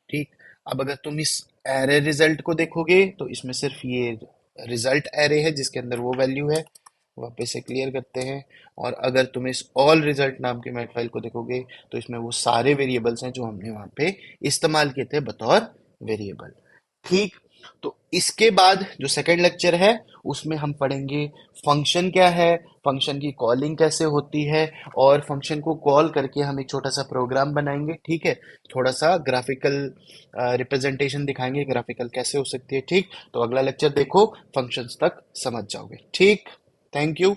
ठीक। अब अगर तुम इस एरे रिजल्ट को देखोगे, तो इसमें सिर्फ ये रिजल्ट एरे है जिसके अंदर वो वैल्यू है। वापस से क्लियर करते हैं और अगर तुम इस ऑल रिजल्ट नाम के मैट फाइल को देखोगे, तो इसमें वो सारे वेरिएबल्स हैं जो हमने वहां पे इस्तेमाल किए थे बतौर वेरिएबल, ठीक। तो इसके बाद जो सेकंड लेक्चर है, उसमें हम पढ़ेंगे फंक्शन क्या है, फंक्शन की कॉलिंग कैसे होती है, और फंक्शन को कॉल करके हम एक छोटा सा प्रोग्राम बनाएंगे, ठीक है। थोड़ा सा ग्राफिकल रिप्रेजेंटेशन दिखाएंगे, ग्राफिकल कैसे हो सकती है, ठीक। तो अगला लेक्चर देखो, फंक्शंस तक समझ जाओगे, ठीक। Thank you.